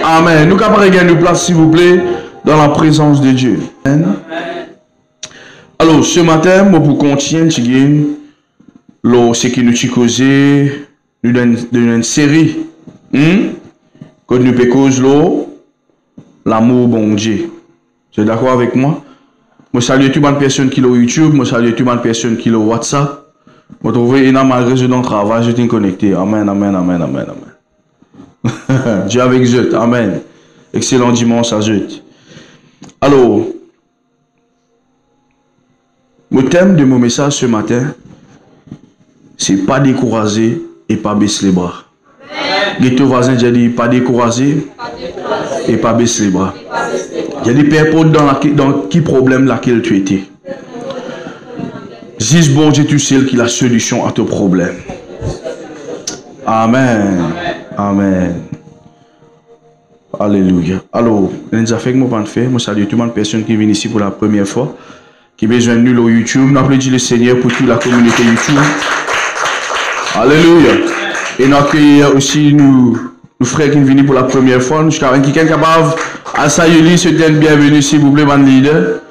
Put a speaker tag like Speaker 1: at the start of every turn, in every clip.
Speaker 1: Amen. Nous capables de gagner une place, s'il vous plaît, dans la présence de Dieu. Amen. Alors, ce matin, moi, pour continuer, ce qui nous a causé, nous donne une série. Quand nous pécons l'amour bon Dieu. Vous êtes d'accord avec moi? Je salue toutes les personnes qui ont YouTube, je salue toutes les personnes qui ont WhatsApp. Je trouve que malgré ce dans le travail, je suis connecté. Amen, amen, amen, amen, amen. Dieu avec eux. Amen. Excellent dimanche à eux. Alors, le thème de mon message ce matin, c'est pas décourager et pas baisser les bras. Les deux voisins, j'ai dit pas décourager et pas baisser les bras. J'ai dit peu importe dans qui problème laquelle tu étais. Dis bon Dieu, tu sais qu'il a la solution à ton problème. Amen. Amen. Alléluia. Alors, nous avons fait que moi faire. Moi salue toutes les personnes qui viennent ici pour la première fois, qui besoin de nous au YouTube. Nous applaudissons le Seigneur pour toute la communauté YouTube. Alléluia. Et nous accueillons aussi nos frères qui viennent pour la première fois. Nous sommes quelqu'un capable à saluer, se dire bienvenue s'il vous plaît, mon leader.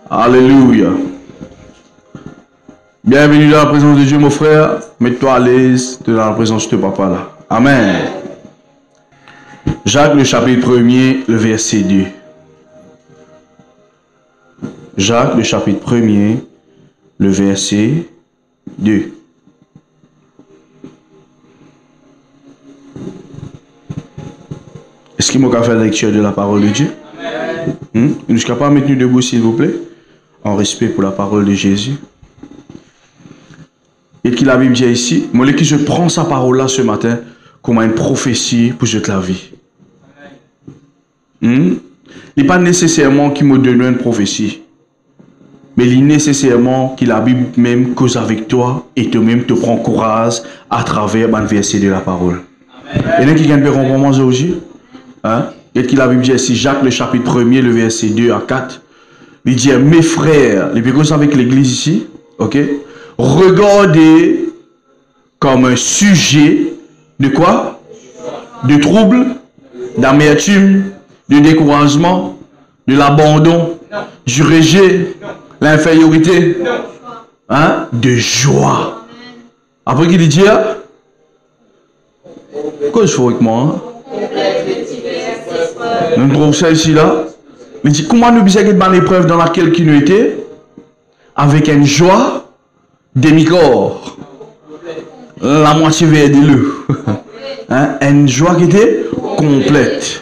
Speaker 1: Alléluia. Bienvenue dans la présence de Dieu, mon frère. Mets-toi à l'aise dans la présence de papa là. Amen. Jacques, le chapitre 1er, le verset 2. Jacques, le chapitre 1er, le verset 2. Est-ce qu'il m'a fait la lecture de la parole de Dieu? Nous sommes capables de mettre debout, s'il vous plaît, en respect pour la parole de Jésus. Et qu'il la Bible dit ici, moi, qui je prends sa parole là ce matin comme une prophétie pour jeter la vie. Il n'est pas nécessairement qu'il me donne une prophétie, mais il est nécessairement que la Bible même cause avec toi et toi-même te prend courage à travers le verset de la parole. Et là qui gagne un moment aujourd'hui, et qu'il la Bible dit ici, Jacques le chapitre 1er, le verset 2 à 4, il dit mes frères, les pécos avec l'église ici, ok? Regardez comme un sujet de quoi? De trouble, d'amertume, de découragement, de l'abandon, du rejet, l'infériorité, de joie. Après qu'il dit, quoi je fais avec moi? Nous trouvons ça ici là. Il dit, comment nous bisons dans l'épreuve dans laquelle nous étions? Avec une joie demi-corps, la moitié vers de l'eau. Une joie qui était complète.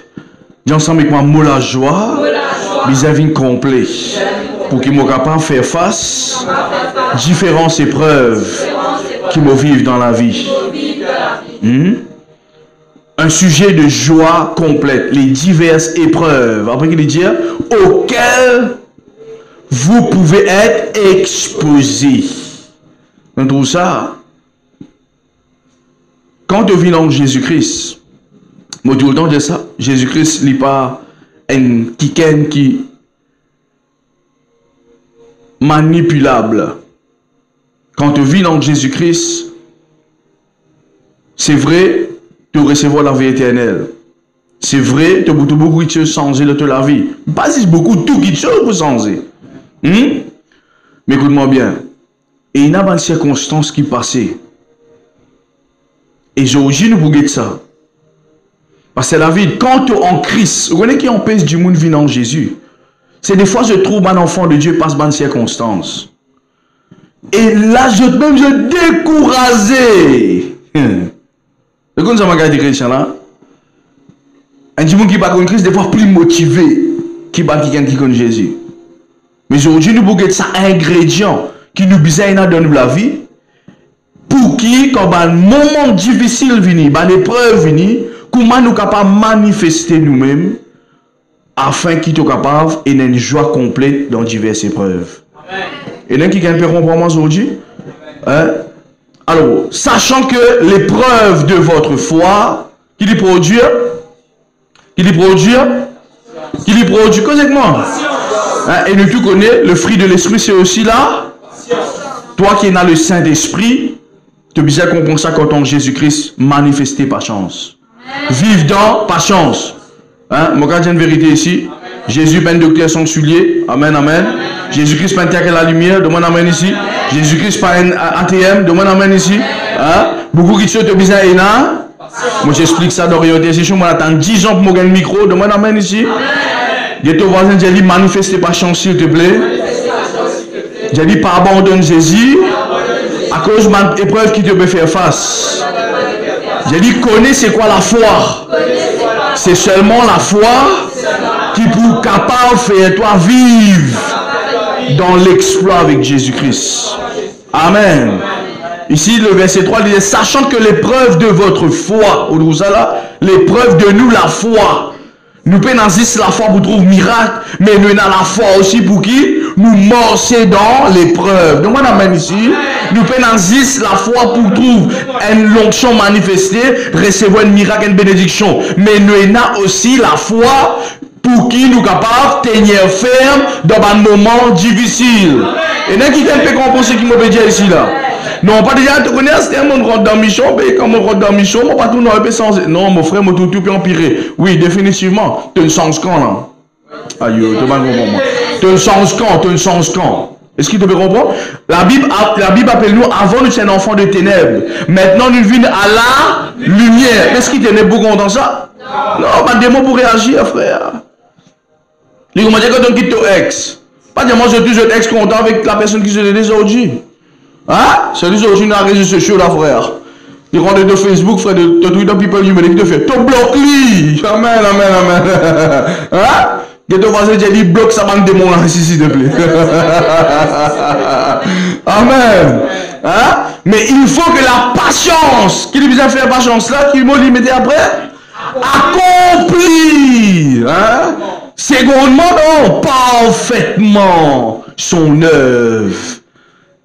Speaker 1: Dis ensemble avec moi, mot la joie, vis-à-vis complet. Pour qu'il soit capable de faire face à différentes épreuves qui me vivent dans la vie. Un sujet de joie complète, les diverses épreuves, après qu'il dit, auxquelles vous pouvez être exposés. On trouve ça. Quand tu vis dans Jésus-Christ, moi tout le temps de ça, Jésus-Christ n'est pas un quelqu'un qui manipulable. Quand tu vis dans Jésus-Christ, c'est vrai, tu recevras la vie éternelle. C'est vrai, tu as beaucoup de choses changer de la vie. Pas si beaucoup tout qui chose pour changer. Mais écoute-moi bien. Et il y a des circonstances qui passaient. Et aujourd'hui, nous pouvons ça. Parce que la vie, quand tu es en Christ, vous voyez qui empêche du monde venir en Jésus. C'est des fois, je trouve un enfant de Dieu passe dans des circonstances. Et là, je découragé. Vous connaissez ma garde chrétien là? Un petit monde qui va en Christ, des fois plus motivé qui va quelqu'un qui connaît Jésus. Mais aujourd'hui, nous pouvons ça ingrédient qui nous besoin dans la vie pour qui, quand un moment difficile vient, une épreuve vient, comment nous sommes capables de manifester nous-mêmes afin qu'ils soient capables et une joie complète dans diverses épreuves. Amen. Et là, qui gagne pour moi aujourd'hui? Alors, sachant que l'épreuve de votre foi, qui lui produit, correctement. Et nous tous connaissons, le fruit de l'esprit, c'est aussi là. Toi qui es dans le Saint-Esprit, tu as besoin de comprendre ça quand on Jésus-Christ manifesté par chance. Vive dans par chance. Hein? Mon cas, une vérité ici. Jésus, ben docteur sans soulier. Amen, amen. Jésus-Christ, pas un terre à la lumière. Demande amen ici. Jésus-Christ, pas un ATM. Demande amen ici. Hein? Beaucoup qui sont besoin et là. Moi, j'explique ça d'orientation. Moi, j'attends 10 ans pour me gagner le micro. Demande amen ici. J'ai ton voisin, j'ai dit, manifestez pas chance, s'il te plaît. J'ai dit, pas abandonne Jésus. À cause de l'épreuve qui te peut faire face. J'ai dit, connais c'est quoi la foi. C'est seulement la foi qui peut capable de faire toi vivre dans l'exploit avec Jésus-Christ. Amen. Ici, le verset 3 dit, sachant que l'épreuve de votre foi, l'épreuve de nous, la foi, nous pénalisons la foi pour trouver miracle, mais nous avons la foi aussi pour qui nous morcer dans l'épreuve. Donc, on amène ici, nous pénalisons la foi pour trouver une onction manifestée, recevoir un miracle, une bénédiction. Mais nous avons aussi la foi pour qui nous sommes capables de tenir ferme dans un moment difficile. Et nous qui peut comprendre ce qui m'a dit ici là. Non, pas déjà, tu connais, c'est un monde rentre dans la mission, mais quand on rentre dans la mission, on pas tout non, non, mon frère, mon tout peut empirer. Oui, définitivement, tu as une chance quand là. Aïe, tu vas comprendre. Tu as une chance quand, tu as une chance quand. Est-ce qu'il te peut comprendre? La Bible appelle nous, avant nous sommes un enfant de ténèbres. Maintenant, nous vîmes à la lumière. Est-ce qu'il tenait beaucoup dans ça? Non, pas des mots pour réagir, frère. Il m'a dit quand on quitte ton ex. Pas dire moi, je suis toujours ex content avec la personne qui se dit aujourd'hui. Hein? C'est aujourd'hui dans les réseaux sociaux, là, frère. Il rentre de Facebook, frère, de Twitter, people, you me fait. Tu bloques lui. Amen, amen, amen. Hein? Que ton voisin, j'ai dit, bloque ça, bande de démons, là, ici, s'il te plaît. Amen. Hein? Mais il faut que la patience, qu'il lui a fait la patience là, qu'il m'a limité après, accomplit. Hein? Secondement, non, parfaitement son œuvre.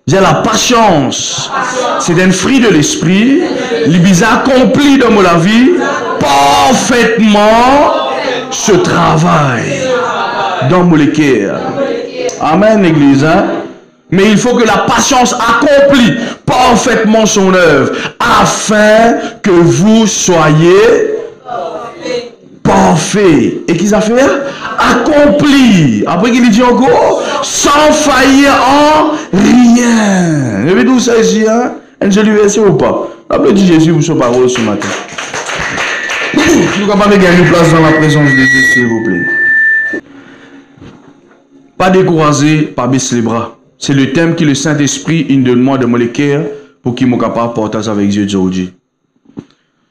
Speaker 1: J'ai la patience. C'est un fruit de l'esprit. Il a accompli dans la vie parfaitement ce travail dans mon cœur. Amen, l'église. Hein? Mais il faut que la patience accomplit parfaitement son œuvre afin que vous soyez parfait. Et qu'ils a fait? Accompli. Après qu'il dit encore, sans faillir en rien. Vous avez tout ça ici, hein? Un joli verset ou pas? Applaudis Jésus pour sa parole ce matin. Nous sommes capables de gagner une place dans la présence de Dieu, s'il vous plaît. Pas décourager, pas baisser les bras. C'est le thème que le Saint-Esprit il donne-moi de mon cœur pour qu'il soit capable de partager avec Dieu aujourd'hui.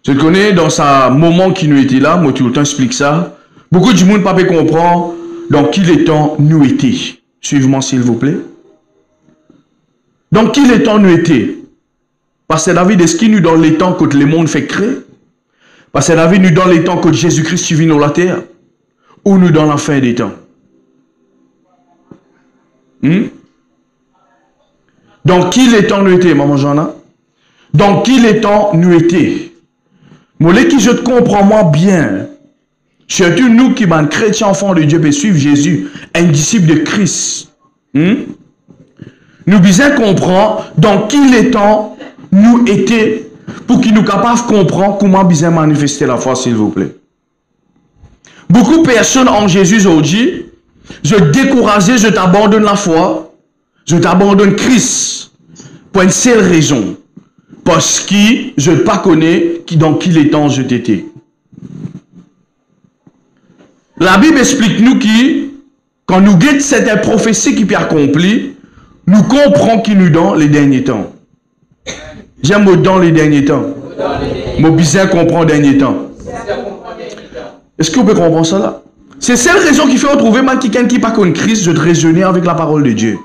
Speaker 1: Je connais dans ce moment qui nous était là, moi tout le temps explique ça. Beaucoup de monde ne peut pas comprendre dans quel temps nous étions. Suivez-moi s'il vous plaît. Dans quel temps nous étions? Parce que David est-ce qu'il nous dans les temps que le monde fait créer? Parce que David nous dans les temps que Jésus-Christ suivit dans la terre? Ou nous dans la fin des temps? Dans quel temps nous étions, maman Johanna? Dans quel temps nous étions? Moi, qui je te comprends moi bien, surtout nous qui sommes chrétiens enfants de Dieu et suivre Jésus, un disciple de Christ. Nous bien comprendre dans quel temps nous étions pour qu'il nous capable de comprendre comment bien manifester la foi, s'il vous plaît. Beaucoup de personnes en Jésus aujourd'hui, je décourage, je t'abandonne la foi, je t'abandonne Christ pour une seule raison. Parce que je ne pas connais dans quel temps je t'étais. La Bible explique nous que quand nous guettons cette prophétie qui peut accomplir, nous comprenons qu'il nous donne les derniers temps. J'aime mot dans les derniers temps. Mon bizarre comprend les derniers temps. Est-ce que vous pouvez comprendre ça là? C'est cette raison qui fait retrouver quelqu'un qui n'a pas connu Christ de raisonner avec la parole de Dieu.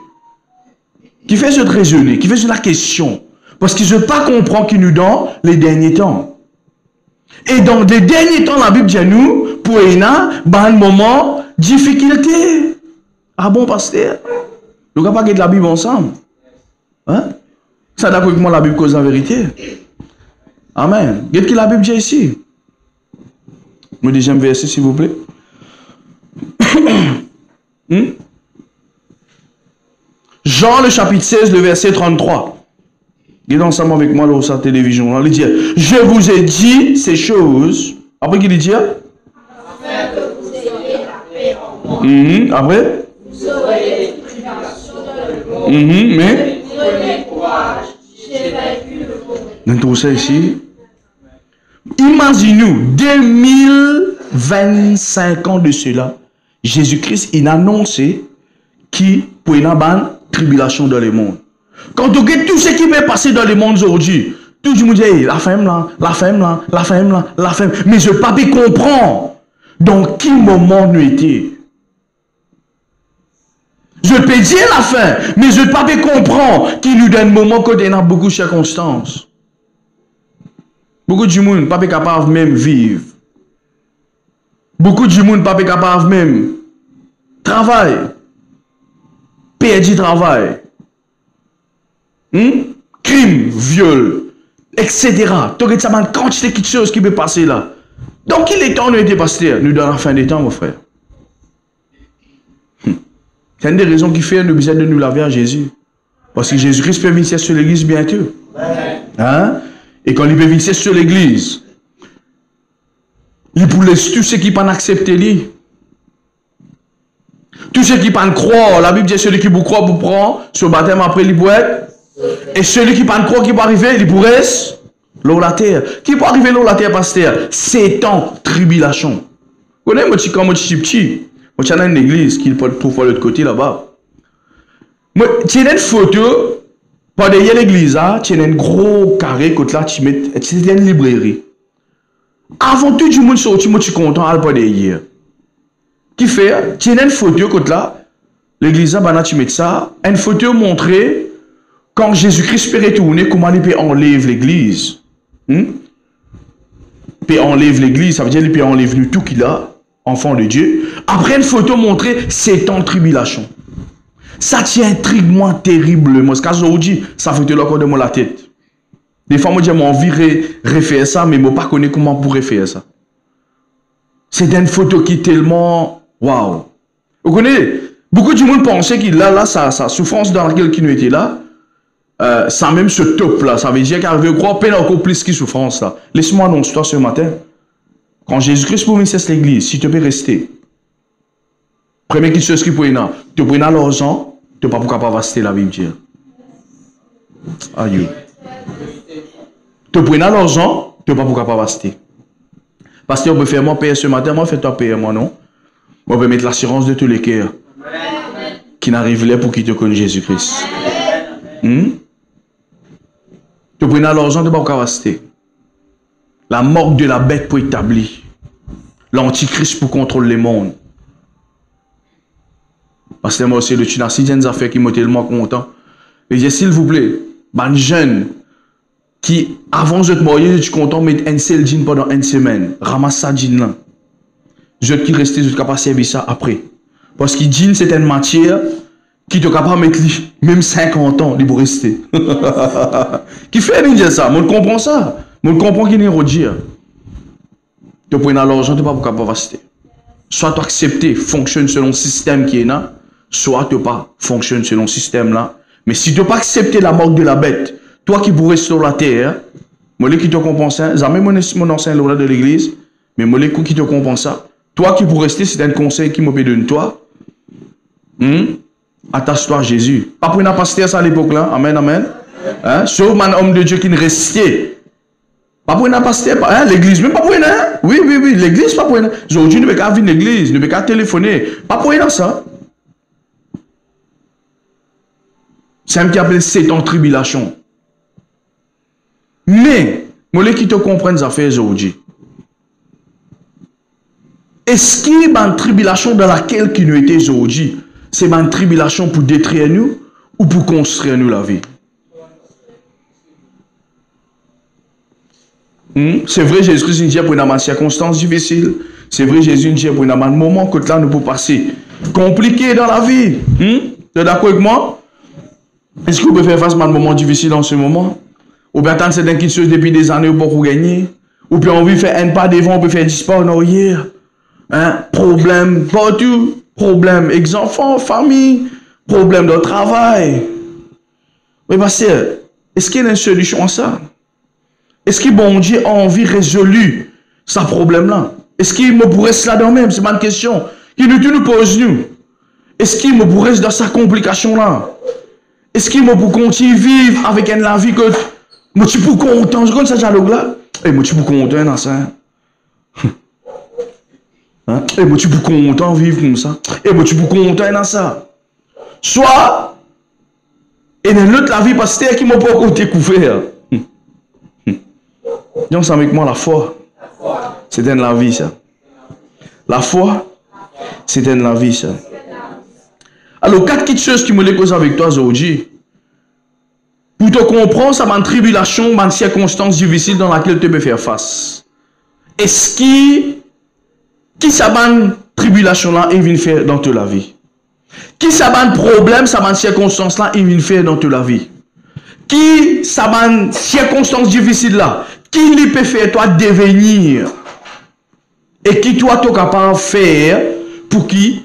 Speaker 1: Qui fait de raisonner, qui fait de la question. Parce que je ne veux pas comprendre qu'il nous donne les derniers temps. Et dans les derniers temps, la Bible dit à nous, pour un moment, difficulté. Ah bon, pasteur? Nous ne pouvons pas garder la Bible ensemble. Hein? Ça d'accord avec moi, la Bible cause la vérité. Amen. Regardez ce que la Bible dit ici. Le deuxième verset, s'il vous plaît. Jean, le chapitre 16, le verset 33. Il est ensemble avec moi dans sa télévision. Il dit, je vous ai dit ces choses. Après qu'il dit, Après?
Speaker 2: Vous aurez des tribulations dans le monde.
Speaker 1: Mais?
Speaker 2: Prenez courage, j'ai vaincu le monde.
Speaker 1: Dans tout ça ici, imaginez-nous, 2025 ans de cela, Jésus-Christ, il a annoncé qu'il pour une bonne tribulation dans le monde. Quand on regarde tout ce qui peut passer dans le monde aujourd'hui, tout le monde dit, hey, la femme là, la femme là, la femme là, la femme. Mais je ne peux pas comprendre dans quel moment nous étions. Je peux dire la fin, mais je ne peux pas comprendre qu'il nous donne un moment quand il y a beaucoup de circonstances. Beaucoup de monde ne sont pas capable même vivre. Beaucoup de monde ne sont pas capable même travailler. Perdre travail. Crime, viol, etc. Donc, il y a une quantité de choses qui peut passer là. Donc, il est temps de nous pasteur. Nous dans la fin des temps, mon frère. C'est une des raisons qui fait nous besoin de nous laver à Jésus. Parce que Jésus-Christ peut venir sur l'église bientôt. Hein? Et quand il peut venir sur l'église, il pour laisser tous ceux qui ne peuvent pas accepter lui. Tous ceux qui ne peuvent pas croire, la Bible dit celui qui vous croit, vous prend, sur le baptême après, il peut être. Et celui qui ne peut pas croire, qui peut arriver, il pourrait l'eau la terre. Qui peut arriver l'eau la terre, pasteur? C'est en tribulation. Vous connaissez, moi, quand moi, je suis petit, moi, je suis dans une église qui peut trouver de l'autre côté là-bas. Moi, tu as une photo, pas derrière l'église, tu as un gros carré, côté là, tu mets, c'est une librairie. Avant tout, du monde sorti, moi, je suis content, à pas derrière. Qui fait, tu as une photo, côté là, l'église, tu mets ça, une photo montrée, quand Jésus-Christ peut retourner, comment il peut enlever l'église. Il peut enlever l'église, ça veut dire qu'il peut enlever nous tout qu'il a, enfant de Dieu. Après une photo montrée, c'est en tribulation. Ça tient intrigue-moi terriblement. Ce qu'aujourd'hui, ça fait encore de moi la tête. Des fois, moi, j'ai envie de refaire ça, mais je ne connais pas comment pour refaire ça. C'est une photo qui est tellement... Waouh! Vous connaissez? Beaucoup de monde pensait qu'il là, sa souffrance dans laquelle il était là, ça même ce top là, ça veut dire qu'il veut croire peine encore plus que souffrance là. Laisse-moi annoncer toi ce matin. Quand Jésus-Christ pour venir à l'église, si tu peux rester, première chose qu'il peut y avoir, tu peux avoir l'argent, tu n'es pas capable de rester la Bible. Aïe. Tu peux avoir l'argent, tu n'es pas capable de rester. Parce que on peut faire moi payer ce matin, moi fais-toi payer moi non. On peut mettre l'assurance de tous les cœurs qui n'arrivent là pour qui te connaissent Jésus-Christ. Tu peux avoir l'argent, tu n'es pas capable de rester. La mort de la bête pour établir. L'antichrist pour contrôler le monde. Parce que moi aussi, le Tunasi, il y a des affaires qui m'ont tellement content. Et je dis, s'il vous plaît, un jeune qui, avant de te mourir, je suis content de mettre un seul jean pendant une semaine. Ramasse ça jean là. Je qui reste, je suis capable de servir ça après. Parce que jean, c'est une matière qui te capable de mettre même 50 ans, il pour rester. Qui fait dire ça? Moi, je comprends ça. Moi, je comprends qu'il y a une dire. Tu prends l'argent, tu n'es pas capable de rester. Soit tu acceptes, fonctionne selon le système qui est là, soit tu pas fonctionne selon le système là. Mais si tu n'as pas accepté la mort de la bête, toi qui pourrais sur la terre, moi qui te compense ça, jamais mon ancien lord de l'église, mais moi qui te compense ça, toi qui pourrais rester, c'est un conseil qui me donne toi. Attache-toi à Jésus. Pas pour une pasteur ça à l'époque là. Amen, amen. Sauf un homme de Dieu qui ne restait. Pas pour une pasteur, l'église, même pas pour une. Oui, l'église, pas pour une. Aujourd'hui, nous ne pouvons pas venir l'église, nous ne pouvons pas téléphoner. Pas pour une ça. C'est un qui appelle c'est en tribulation. Mais, moi, qui te comprennent les affaires aujourd'hui. Est-ce qu'il y a une tribulation dans laquelle nous étions aujourd'hui? C'est une tribulation pour détruire nous ou pour construire nous la vie? C'est vrai, Jésus dit pour une circonstance difficile. C'est vrai, Jésus dit pour un moment que là nous pouvons passer compliqué dans la vie. Tu es d'accord avec moi? Est-ce que vous pouvez faire face à un moment difficile en ce moment? Ou bien tant c'est quelque chose depuis des années pour gagner? Ou bien on veut faire un pas devant, on peut faire 10 pas en arrière? Problème partout, problème avec les enfants, famille, problème de travail. Mais pasteur, est-ce qu'il y a une solution à ça? Est-ce que bon Dieu a envie résolu ce problème-là? Est-ce qu'il me pourrait cela dans même? C'est pas une question. Qui nous pose nous. Est-ce qu'il me pourrait dans sa complication là? Est-ce qu'il me pour continuer vivre avec la vie que moi tu peux content, je connais ce dialogue là. Et moi tu peux content dans ça. Hein? Et moi tu peux content vivre comme ça. Et moi tu peux content dans ça. Soit et dans l'autre la vie parce que qui m'a pas encore découvert. Donc ça avec moi la foi. C'est dans la vie ça. La foi, c'est dans la vie ça. Alors, 4 petites choses qui me les cause avec toi aujourd'hui. Pour te comprendre, ça m'a une tribulation, une circonstance difficile dans laquelle tu peux faire face. Est-ce qui ça m'a une tribulation là, il vient faire dans toute la vie? Qui ça m'a un problème, ça m'a une circonstance là, il vient faire dans toute la vie? Qui ça m'a une circonstance difficile là? Qui lui peut faire toi devenir? Et qui toi tu es capable de faire pour qui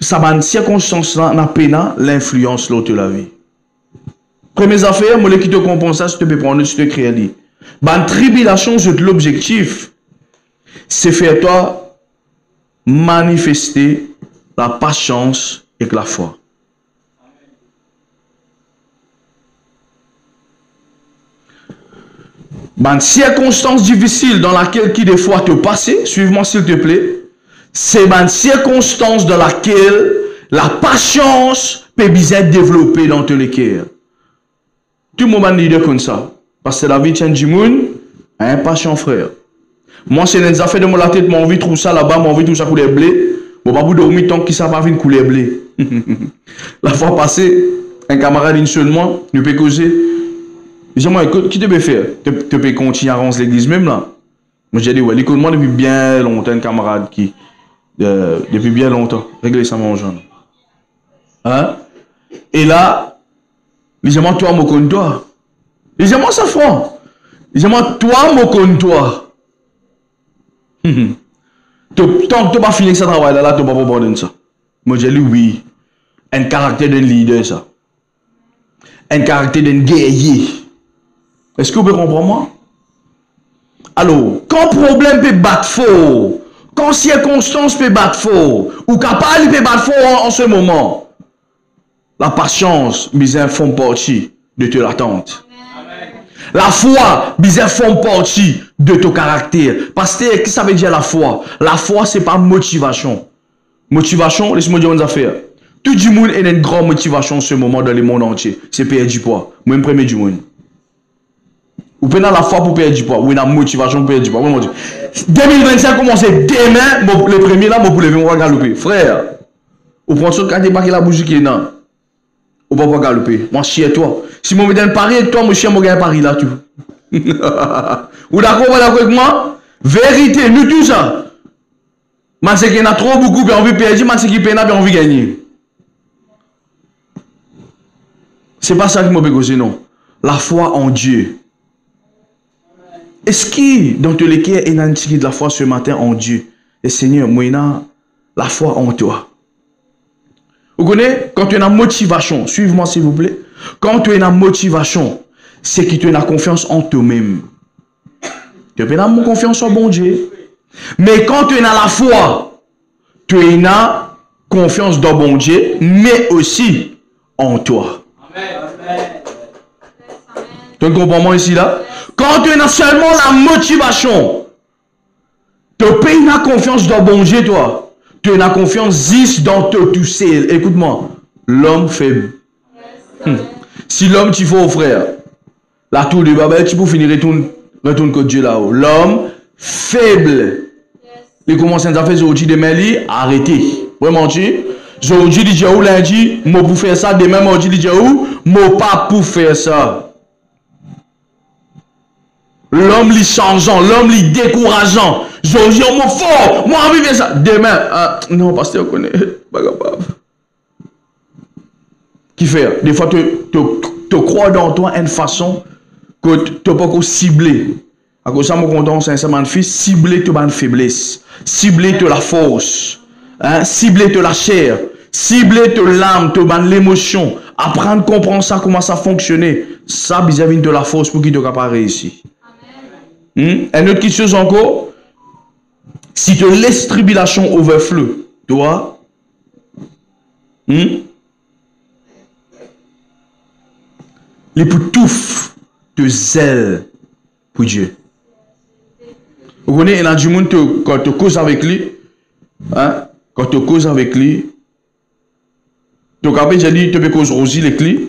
Speaker 1: ça va une circonstance là n'a pas l'influence de la vie. Première affaire, moi qui te comprends ça, si tu peux prendre, si tu crées lui. Ban tribulation, l'objectif, c'est faire toi manifester la patience et la foi. Ban circonstance difficile dans laquelle qui des fois te passe, suive-moi s'il te plaît. C'est une circonstance dans laquelle la patience peut bien être développée dans tous les cœurs. Tout le monde dit comme ça. Parce que la vie tient du monde, impatient frère. Moi, c'est une affaire de mon la tête, mon envie de trouver ça là-bas, mon envie de trouver ça couler blé. Bon, pas vous dormir tant que ça va venir couler blé. La fois passée, un camarade une seule moi, nous peut causer. Dis-moi, écoute, qui te peut faire? Tu peux continuer à rendre l'église même là? Moi, j'ai dit, ouais, écoute-moi depuis bien longtemps, un camarade qui. Depuis bien longtemps. Réglez ça, mon jeune. Hein? Et là, dis-moi, toi, mon compte toi. Dis-moi, ça franc. Dis-moi, toi, mon compte toi. Tant que tu n'as pas fini ce travail là, tu n'as pas abandonner ça. Moi, j'ai dit, oui. Un caractère d'un leader, ça. Un caractère d'un guerrier. Est-ce que vous pouvez comprendre moi? Alors, quand problème peut battre fort, quand circonstance peut battre fort, ou capable peut battre fort en ce moment, la patience, bizarre font partie de ton attente. La foi, bizarre font partie de ton caractère. Parce que, qu'est-ce que ça veut dire la foi? La foi, c'est pas motivation. Motivation, laisse-moi dire une affaire. Tout le monde a une grande motivation en ce moment dans le monde entier. C'est perdre du poids. Moi, je premier du monde. Ou prenez la foi pour perdre du poids. Ou une motivation pour perdre du poids. 2025 commence demain. Le premier là, pour lever, on va galoper. Frère, ou prends ça quand tu marques la bougie qui est là. Ou pas galoper. Moi, chien toi. Si moi me donne Paris, toi, mon chien, moi, gagne Paris là, tout. Ou d'accord avec moi? Vérité, nous tout ça. Mais c'est qu'il y en a trop beaucoup, puis on veut perdre, mais c'est qu'il y en a, puis on veut gagner. C'est pas ça que moi, je non. La foi en Dieu. Est-ce que dans tous les cas, il y a une de la foi ce matin en Dieu? Et Seigneur, moi, il y a la foi en toi. Vous connaissez, quand tu as une motivation, suivez-moi s'il vous plaît. Quand tu as une motivation, c'est que tu as confiance en toi-même. Tu as une confiance en bon Dieu. Mais quand tu as la foi, tu as une confiance dans bon Dieu, mais aussi en toi. Tu comprends moi ici là? Quand tu as seulement la motivation, tu as une confiance dans bon Dieu, toi. Tu as une confiance juste dans toi tout seul. Écoute-moi, l'homme faible. Si l'homme tu faut frère, la tour de Babel, tu peux finir retourne que Dieu là-haut. L'homme faible. Il commence à faire aujourd'hui demain, arrêtez. Vraiment, tu aujourd'hui, il dit où lundi, moi pour faire ça, demain, moi il dit où, moi pas pour faire ça. L'homme li changeant, l'homme li décourageant. Aujourd'hui, on m'a fort, moi envie de faire ça. Demain, non, pasteur, connaît, pas capable. Qui fait? Des fois, tu crois dans toi une façon que tu n'as pas ciblé. À cause de ça, mon content, c'est un fils, cibler ta faiblesse, cibler ta la force, hein? Cibler ta la chair, cibler ta l'âme, ta l'émotion, apprendre à comprendre ça, comment ça fonctionne. Ça, vis-à-vis de la force pour qu'il te capable réussir. Une autre chose encore, si tu laisses tribulation overflow, toi, les pour tout te zèle pour Dieu. Vous connaissez, il y a du monde quand tu causes avec lui, hein, quand tu causes avec lui, tu as j'ai dit, tu peux causer aussi avec lui,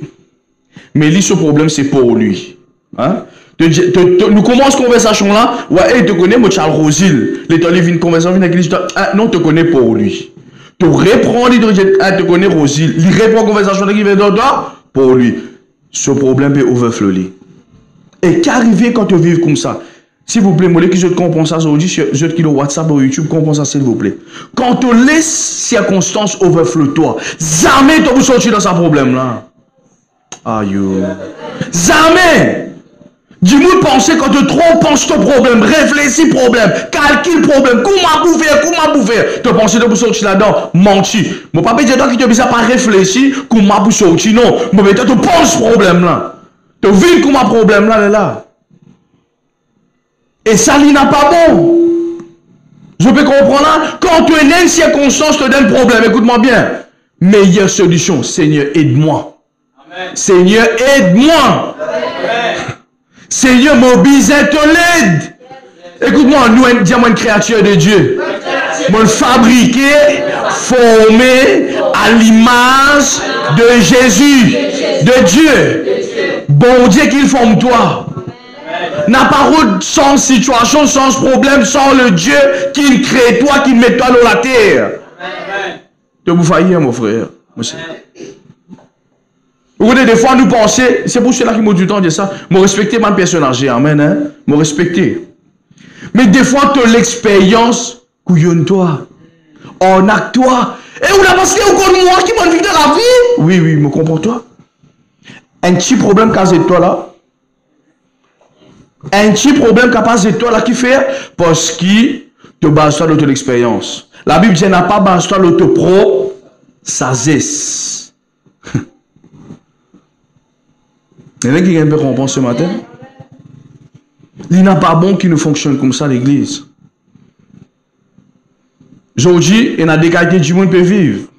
Speaker 1: mais lui, ce problème, c'est pour lui. Hein? Nous commençons la conversation là, ouais, tu connais mon Charles Rosil, les temps une conversation avec lui, non, tu connais pour lui. Tu reprends l'hydrogène, tu connais Rosil, il répond à la conversation avec lui, pour lui. Ce problème peut overflower. Et qu'arriver quand tu vis comme ça? S'il vous plaît, moi, que je te comprends ça aujourd'hui, je te le WhatsApp ou YouTube, comprends ça, s'il vous plaît. Quand tu laisses circonstances overflow toi, jamais tu vas sortir dans ce problème-là. Aïe. Jamais. Dis-moi penser quand tu trop penses ton problème, réfléchis problème, calcule problème, comment bouffer, tu penses que tu peux sortir là-dedans, mentir. Mon papa dit toi qui te dis ça pas réfléchir, comment pour sortir, non. Mais tu penses problème là. Tu vis comment problème là. Et ça, il n'a pas bon. Je peux comprendre là. Quand tu es dans une circonstance, tu te donnes problème. Écoute-moi bien. Meilleure solution. Seigneur, aide-moi. Seigneur, aide-moi. Seigneur, mobilise ton aide. Écoute-moi, nous, sommes une créature de Dieu. Nous fabriqué, formé à l'image de Jésus, de Dieu. Bon Dieu qu'il forme toi. N'a pas sans situation, sans problème, sans le Dieu qui crée toi, qui met toi dans la terre. Tu vous faillir, mon frère. Vous voyez, des fois, nous pensons, c'est pour cela qui m'a du temps de ça, me respecter ma personne âgée, amen, hein, me respecter. Mais des fois, tu as l'expérience, couillonne-toi, en acte-toi. Et vous l'avez pensé au compte de moi qui m'a vécu dans la vie? Oui, me comprends-toi. Un petit problème qu'a toi là. Un petit problème capable de toi là qui fait parce que te base toi de ton expérience. La Bible dit n'a pas base toi de ton pro sagesse. Il y en a qui a un peu compris ce matin. Il n'a pas bon qui ne fonctionne comme ça l'église. Aujourd'hui, il y a des qualités du monde qui peut vivre.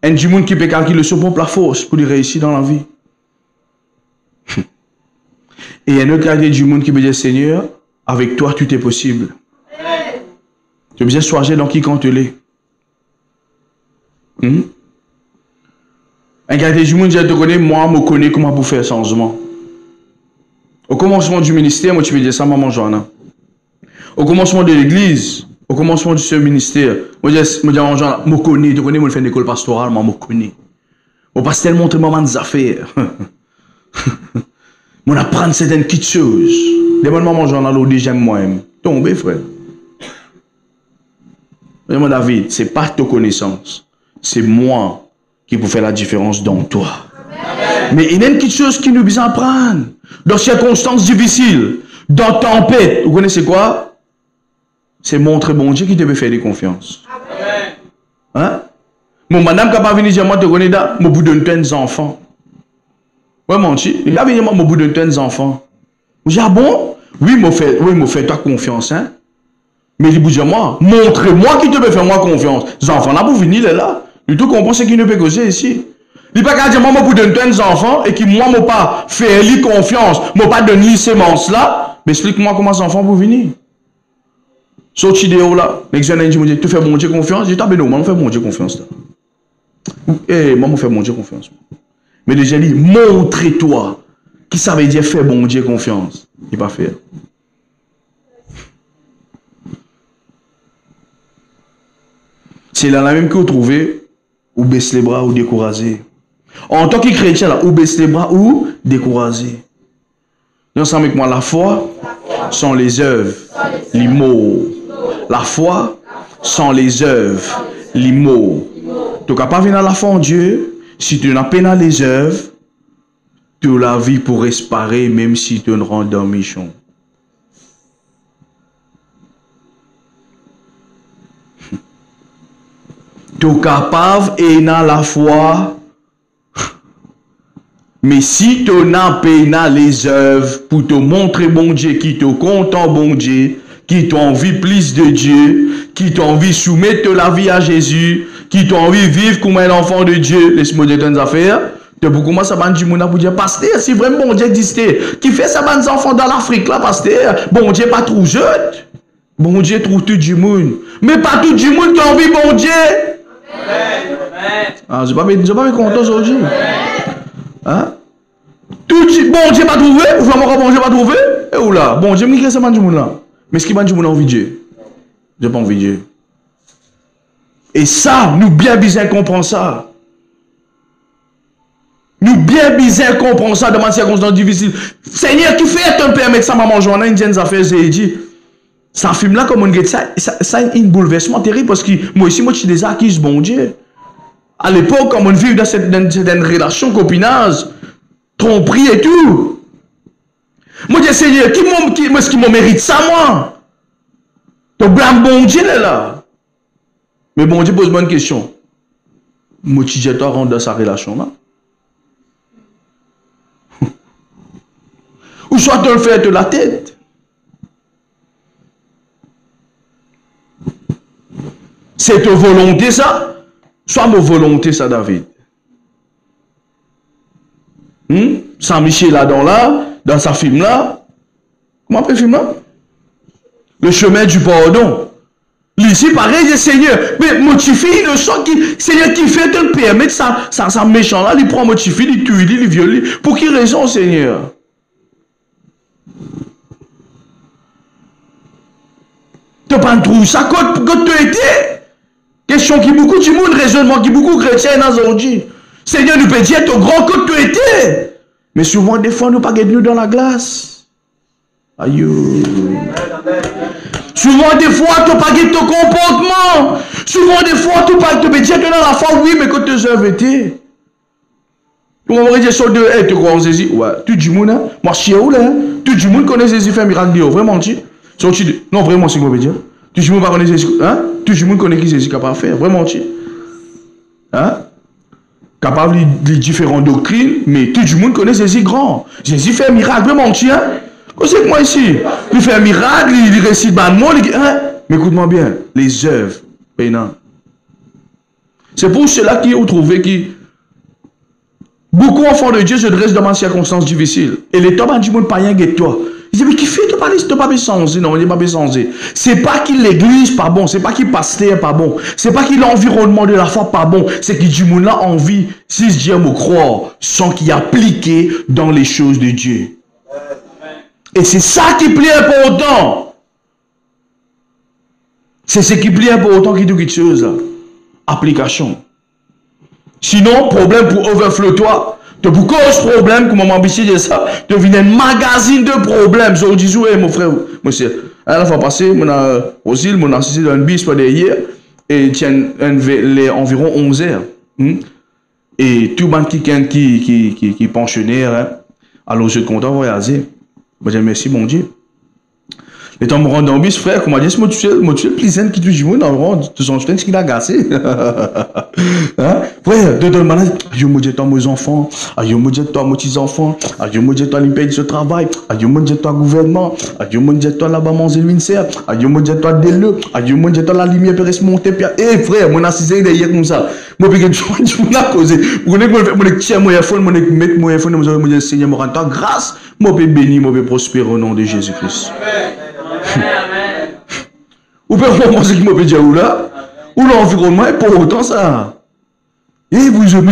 Speaker 1: Un du monde qui peut calculer son propre la force pour réussir dans la vie. Et il y a une autre qualité du monde qui peut dire Seigneur, avec toi tout est possible. Tu as besoin de soigner dans qui quand tu l'es. Un qualité du monde qui te connaît, moi, je connais comment pour faire changement. Au commencement du ministère, moi tu peux dire ça, maman Johanna. Au commencement de l'église, au commencement de ce ministère, moi je dis maman Johanna, je connais, tu connais, moi je fais une école pastorale, moi je connais. Je passe tellement des affaires. On apprend certaines petites choses. Demande maman Johanna, l'autre j'aime moi-même. Tombez, frère. Demande David, ce n'est pas ta connaissance. C'est moi qui peux faire la différence dans toi. Amen. Mais il y a une petite chose qui nous besoin apprendre. Dans circonstances difficiles, dans tempête, vous connaissez quoi? C'est montrer bon Dieu qui te veut faire des confiances. Amen. Hein? Mon madame qui n'a pas venu dire moi te connais là, mon bout de des enfants. Ouais, mon chi, il a venu moi mon bout de des enfants. Je dis ah bon? Oui, me fait ta confiance, hein? Mais il dit moi, montrez-moi qui te veut faire moi confiance. Les enfants là pour venir là. Du tout comprend ce qui ne peut causer ici. Il ne peut pas dire moi pour donner des enfants et qui moi ne pas faire lui confiance, ne pas donner semence là. Mais explique-moi comment les enfants pour venir. Sorti de haut là, l'examen dit tu fais bon Dieu confiance, je dis ben non, moi je fais bon Dieu confiance là. Eh, moi je fais bon Dieu confiance. Mais déjà dit montre-toi qui ça veut dire faire bon Dieu confiance. Il pas faire. C'est là la même que vous trouvez ou baisse les bras ou découragé. En tant que chrétien, là, ou baisse les bras ou découragé. Ensemble avec moi, la foi sans les œuvres, les mots. La foi sans les œuvres, les mots. Tu n'as pas venir à la foi en Dieu. Si tu n'as pas dans les œuvres, tu as la vie pour respirer même si tu ne rentres dans le méchant. Tu es capable et dans la foi. Mais si tu n'as pas les œuvres pour te montrer bon Dieu, qui te content bon Dieu, qui t'envie plus de Dieu, qui t'envie soumettre la vie à Jésus, qui t'ont envie de vivre comme un enfant de Dieu, laisse-moi dire des affaires. De beaucoup moi ça bande du monde pour dire pasteur, si vraiment bon Dieu existait, qui fait ça bande enfants dans l'Afrique là, pasteur, bon Dieu pas trop jeune. Bon Dieu trouve tout du monde, mais pas tout du monde qui a envie bon Dieu. Ah, je ne pas content aujourd'hui. Hein? Tout bon Dieu pas trouvé, ou vraiment bon Dieu pas trouvé, et où là? Bon Dieu, mais qu'est-ce que c'est du monde là? Mais ce qui bande du monde a envie de Dieu. J'ai pas envie de Dieu. Et ça, nous bien bizarre comprendre ça. Nous bien bizarre comprendre ça dans des circonstances difficiles. Seigneur, qui fait te permettre ça, maman Joanna, une dizaine d'affaires, j'ai dit. Ça film là, comme on dit, ça a un bouleversement terrible parce que moi aussi, moi, je suis déjà acquis, bon Dieu. À l'époque, quand on vit dans cette relation, copinage, tromperie et tout. Moi, je dis, Seigneur, est-ce qui me mérite ça, moi? Tu blâmes bon Dieu là. Mais bon Dieu pose une bonne question. Moi, tu dis, toi, rentre dans sa relation là. Ou soit tu le fais de la tête. C'est ta volonté ça, soit ma volonté ça, David. Saint-Michel là, dans sa film là, comment on appelle le film là? Le chemin du pardon. Ici, pareil, le Seigneur, mais motifie le sang qui, Seigneur, qui fait te permettre ça méchant là, il prend motifie, il tue, il viole. Pour quelle raison, Seigneur? Tu pas trouvé ça quand tu étais? Question qui beaucoup du monde, raisonnement qui beaucoup chrétiens dans aujourd'hui. Seigneur nous peut dire ton grand que tu étais. Mais souvent, des fois, nous pas nous dans la glace. Aïe. Souvent, des fois, tu pas ton comportement. Souvent, des fois, tu pas te dire que dans la foi, oui, mais que tu es invité. Tu m'as dit sur deux, tu crois en Jésus. Ouais, tout du monde, hein. Moi, je suis où là? Tout du monde connaît Jésus, fait un miracle, vraiment, tu. Non, vraiment, c'est ce que je veux dire. Tout le monde connaît Jésus. Hein? Tout le monde connaît qui Jésus est capable de faire. Vraiment, tu. Hein? Capable de différentes doctrines, mais tout le monde connaît Jésus grand. Jésus fait un miracle. Vraiment, tu. Hein? Qu'est-ce que moi ici? Il fait un miracle, il récite dans le monde. Hein? Mais écoute-moi bien. Les œuvres, peinant. C'est pour cela qu'ils ont trouvé que beaucoup d'enfants de Dieu se dressent dans des circonstances difficiles. Et les temps du monde païen guette toi. Il dit, mais qui fait, tu pas changer, non, il n'est pas changer. C'est pas qu'il l'église pas bon, c'est pas qu'il pasteur pas bon, c'est pas qu'il l'environnement de la foi pas bon, c'est qu'il du monde là envie, si je dis me croire, sans qu'il applique dans les choses de Dieu. Et c'est ça qui plaît important. C'est ce qui plaît important qui dit quelque chose là. Application. Sinon, problème pour overflow toi. Tu pour cause problème, comme on m'ambitié de ça, tu viens un magazine de problèmes. Je dis, oui, mon frère, monsieur, à la fois passée, aussi, mon assisté dans une bus hier, et tient environ 11 heures. Et tout le monde qui pensionnaire, hein, alors je suis content de voyager. Je dis, merci, mon Dieu. Et quand je me rends dans le bus, frère, comment dire, je me suis plaisant qui touche du monde dans le rond, tout son chemin, ce qu'il a gâché. Frère, de malade, je me dis, toi, mes enfants, je me dis, toi, mes petits-enfants, je me dis, toi, l'impérial de ce travail, je me dis, toi, gouvernement, je me dis, toi, là-bas, manger le ministère, je me dis, toi, DLE, je me dis, toi, la lumière peut se monter, eh, frère, mon assisé derrière comme ça. Moi, puis que je m'en cause. Vous connaissez, mon tiens, mon iPhone, mon mettre mon iPhone, mon Dieu, Seigneur, me rends grâce, moi, puis béni, moi, puis prospérer au nom de Jésus-Christ. Ou peut penser qu'il m'a dit où là, ou l'environnement est pour autant ça. Et vous, et là,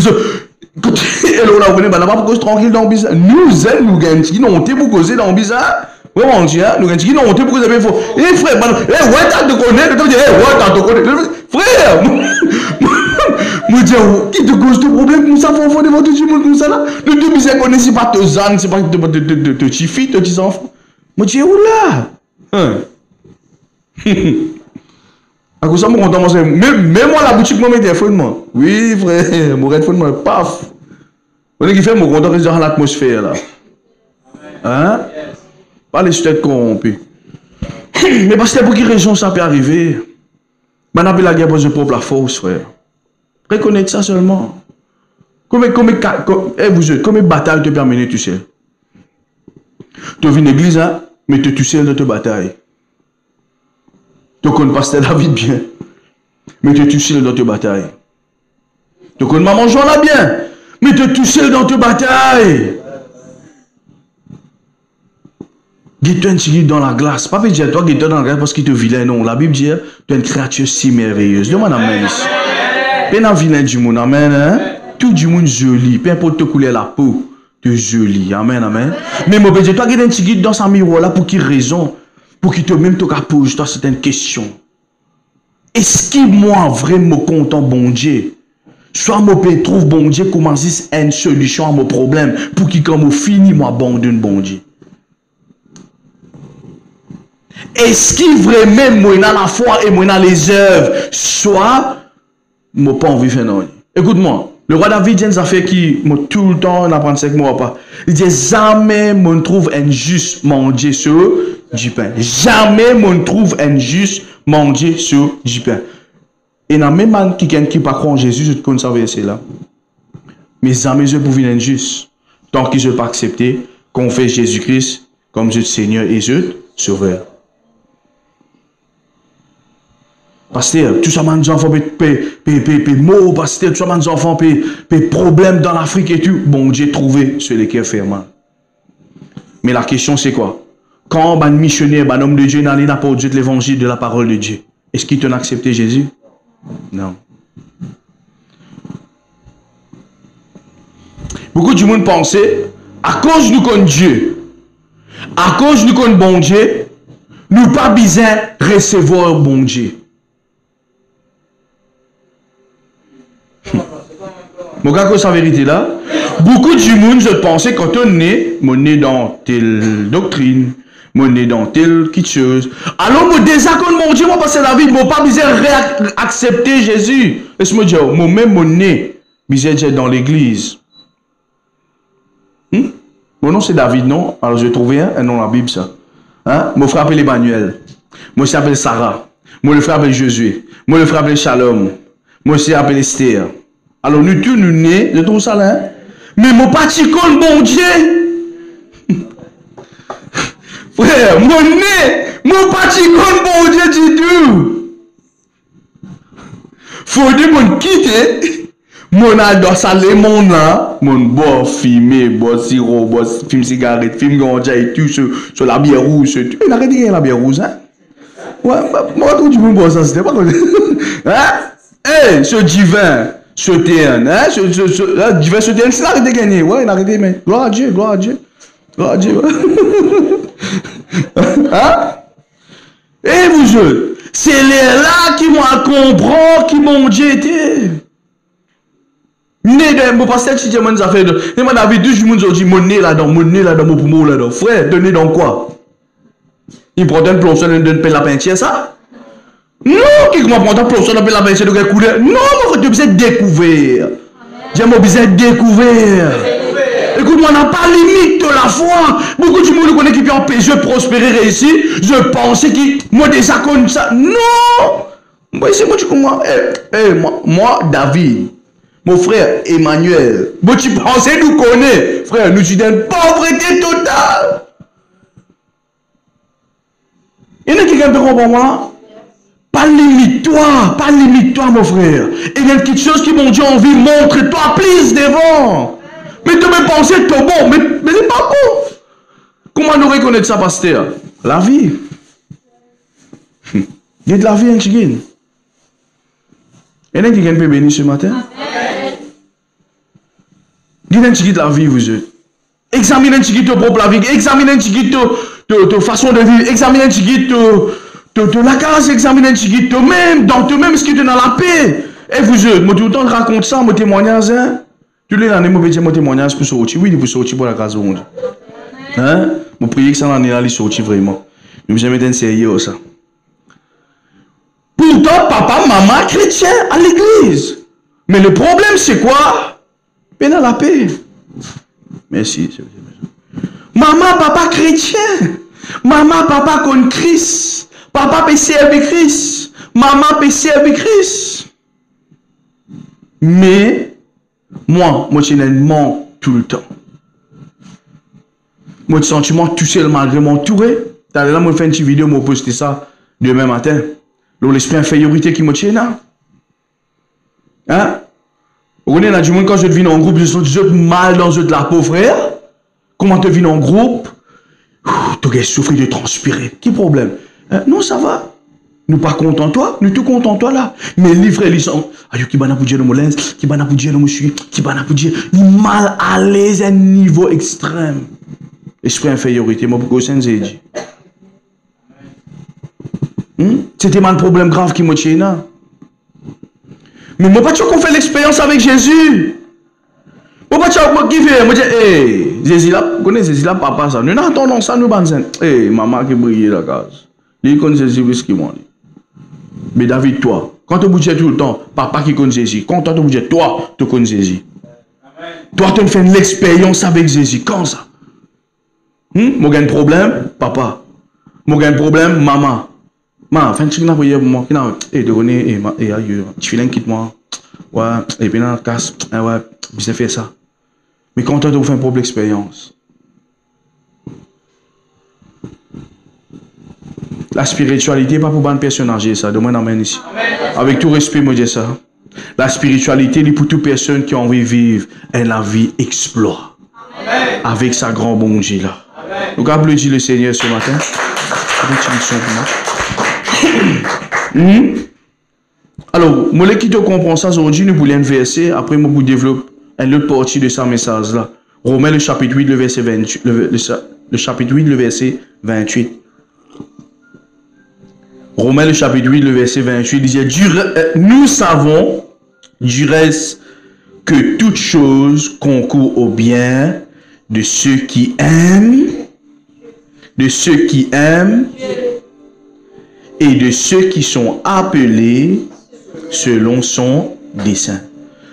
Speaker 1: on a là-bas pour cause tranquille dans le bizarre. Nous aimons, nous gagnons, qui n'ont été pour causer dans le bizarre. Vraiment, nous gagnons, qui n'ont été pour causer dans le bizarre. Eh frère, ouais, t'as te connaître, ouais, t'as te connaître. Frère, moi, dis, qui te cause de problème comme ça, faut faire devant tout le monde comme ça là. Le tout bizarre connaît, c'est pas te zan, c'est pas te chifi, te petits enfants. Moi, dis, où là? À cause de ça, je suis content. Même moi, la boutique, je téléphone, moi. Oui, frère, mon téléphone, moi, paf. Vous voyez qui fait, mon content dans l'atmosphère, là. Hein? Pas les têtes corrompues. Mais parce que pour quelle raison ça peut arriver? On appelle la guerre pour le peuple la force, frère. Reconnaître ça seulement. Combien de batailles te permettent, tu sais? Tu viens à l'église, hein, mais tu sais de te bataille. Tu connais pasteur David bien, mais tu sais dans ta bataille. Tu connais maman, j'en ai bien. Mais tu es tout seul dans ta bataille. Guette-toi un petit dans la glace. Pas dire toi, guette-toi dans la glace parce qu'il te vilain. Non, la Bible dit, tu es une créature si merveilleuse. Demande amen ici. Pas un vilain du monde, amen. Hein? Tout du monde joli. Peu importe te couler la peau. Tu es joli. Amen, amen. Mais moi, je dis, toi, guette un petit dans sa miroir là pour quelle raison? Pour qu'il te même te pose toi certaines questions. Est-ce qu'il moi vraiment content bon Dieu? Soit moi trouve bon Dieu comment c'est une solution à mon problème pour qu'il comme fini moi abandonne bon Dieu. Est-ce qu'il vraiment moi dans la foi et moi dans les œuvres soit moi pas envie de faire non. Écoute-moi, le roi David dit une affaire qui moi tout le temps on apprend avec moi pas. Il dit jamais on trouve un juste manger sur du pain. Jamais on trouve un juste manger sur du pain. Et dans même man quelqu'un qui pas croire en Jésus, je te connais ça verset là. Mais jamais je pour venir juste tant qu'ils ne pas accepter qu'on fait Jésus-Christ comme notre Seigneur et notre Sauveur. Pasteur, tout ça, mes enfants, mots, pasteur, tout ça, mes enfants, problèmes dans l'Afrique et tout. Bon Dieu, trouvé sur les cœurs ferments. Mais la question, c'est quoi? Quand un missionnaire, un homme de Dieu, n'a pas dit l'évangile de la parole de Dieu, est-ce qu'il t'a accepté Jésus? Non. Beaucoup de monde pensait, à cause nous connaissons Dieu, à cause nous connaissons bon Dieu, nous pas besoin de recevoir bon Dieu. Mon gars, c'est la vérité là. Beaucoup de monde, je pensais, quand on est, on est dans telle doctrine, on est dans telle quelque chose. Alors, mon désaccord, mon Dieu, moi, parce que la vie, moi, pas besoin d'accepter Jésus. Laisse-moi dire, moi-même, mon nez, besoin d'être dans l'église. Mon nom, c'est David, non? Alors, je vais trouver un nom dans la Bible, ça. Hein? Mon frère appelle Emmanuel. Moi, je s'appelle Sarah. Moi, le frère appelle Josué. Moi, le frère appelle Shalom. Moi, je s'appelle Esther. Alors, nous tous, nous nés, je trouve ça là. Hein? Mais mon parti contre bon Dieu. Frère, mon nez, mon parti contre bon Dieu du tout. Faut dire mon quitter. Mon adore ça, les mon là. Mon bon filmé, bon sirop, bon film cigarette, film ganja et tout sur la bière rouge. Il arrête de la bière rouge, hein? Ouais, moi, tout le monde boit ça, c'était pas comme ça. Hein? Eh, ce divin. Ce terne, hein? Divin ce terne, c'est l'arrêté de gagner. Ouais, il a arrêté, mais gloire à Dieu, gloire à Dieu. Gloire à Dieu. Hein? Et vous autres, c'est les là qui m'ont compris qui mon Dieu était. Né de mon pasteur, tu dis, mon affaire de. Et moi, David, deux jours, je dis, mon nez là-dedans, mon poumon là-dedans. Frère, tenez dans quoi? Il prend un plongeon, il donne la peinture, ça? Non, qui m'a prendre un plongeon, il la peinture de couleur. Non, moi, tu besoin de découvrir. J'ai besoin de découvrir. Écoute-moi, on n'a pas limite de la foi. Beaucoup de monde connaît qui peut empêcher de prospérer, réussir. Je pensais que moi, déjà comme ça. Non! Moi, c'est moi, tu comprends? Moi, David, mon frère Emmanuel, moi, tu pensais nous connaître. Frère, nous, tu donnes pauvreté totale. Il y en a qui peut comprendre moi? Pas limite-toi, mon frère. Et il y a quelque chose qui m'ont dit envie, montre-toi, please, devant. Mais tu me pensais que tu es bon, mais c'est pas bon. Comment nous reconnaître ça, pasteur? La vie. Il y a de la vie, un chicken. Il y en a qui peut bénir ce matin? Il y a un chicken de la vie, vous êtes. Examine un chicken de propre la vie. Examine un chicken de façon de vivre. Examine un chicken de la case. Examine un chicken de même, dans toi-même, ce qui est dans la paix. Et vous êtes, moi tout le temps raconte ça, mon témoignage, hein? Tous les années, je vais mon témoignage pour sortir. Oui, pour sortir pour la case au monde. Hein? Je prie que ça en est sortir vraiment. Je vais mettre un sérieux ça. Pourtant, papa, maman, chrétien à l'église. Mais le problème, c'est quoi? Peine à la paix. Merci. Maman, papa, chrétien. Maman, papa, contre Christ. Papa, peut servir Christ. Maman, peut servir Christ. Mais, moi, je mens tout le temps. Mon sentiment tout seul malgré mon touré. T'as là, moi, fait une petite vidéo, moi, poster ça demain matin. L'esprit infériorité qui me tient là. Hein? Vous connaissez, là, du monde, quand je vis en groupe, je sens mal dans la peau, frère. Comment te vis en groupe? Tu as souffert de transpirer. Quel problème? Non, ça va. Nous pas contents toi, nous tout contents toi là. Mais les frères, ils sont, aïe, qui bana pour dire le molens, qui bana pour dire le monsieur, qui bana pour dire, ils mal à l'aise à un niveau extrême. Esprit infériorité, moi, pourquoi ça nous a dit? C'était un problème grave qui m'a tué là. Mais moi, pas qu'on fait l'expérience avec Jésus. Moi, pas qu'on qui fait, moi, hey, Jésus là, vous connaissez Jésus là, papa ça. Nous n'entendons ça, nous banzen. Hey, maman qui brille la case. Lui, connaît Jésus, parce qu'il m'a dit. Mais David, toi, quand tu bouges tout le temps, papa qui connaît Jésus. Quand tu bouges, toi, tu connais Jésus. Toi, tu fais l'expérience avec Jésus. Quand ça? Moi, j'ai un problème, papa. Moi, j'ai un problème, maman. Ma, fin de pour moi. Et de donner, et ailleurs. Tu fais quitte-moi. Ouais, et puis dans la casse. Ouais, je fait ça. Mais quand tu as fait une propre expérience. La spiritualité, pas pour une personne âgée, ça. Demain, amène ici. Avec tout respect, moi, je dis ça. La spiritualité, c'est pour toute personne qui a envie de vivre la vie exploit. Avec sa grande bon Dieu là. Donc, applaudis le Seigneur ce matin. Alors, moi, qui te comprend ça aujourd'hui, nous voulons un verset. Après, moi, vous développer une autre partie de ce message là. Romains, le chapitre 8, le verset 28. Le chapitre 8, le verset 28. Romains, le chapitre 8, le verset 28, disait, nous savons du reste que toute chose concourt au bien de ceux qui aiment, et de ceux qui sont appelés selon son dessein.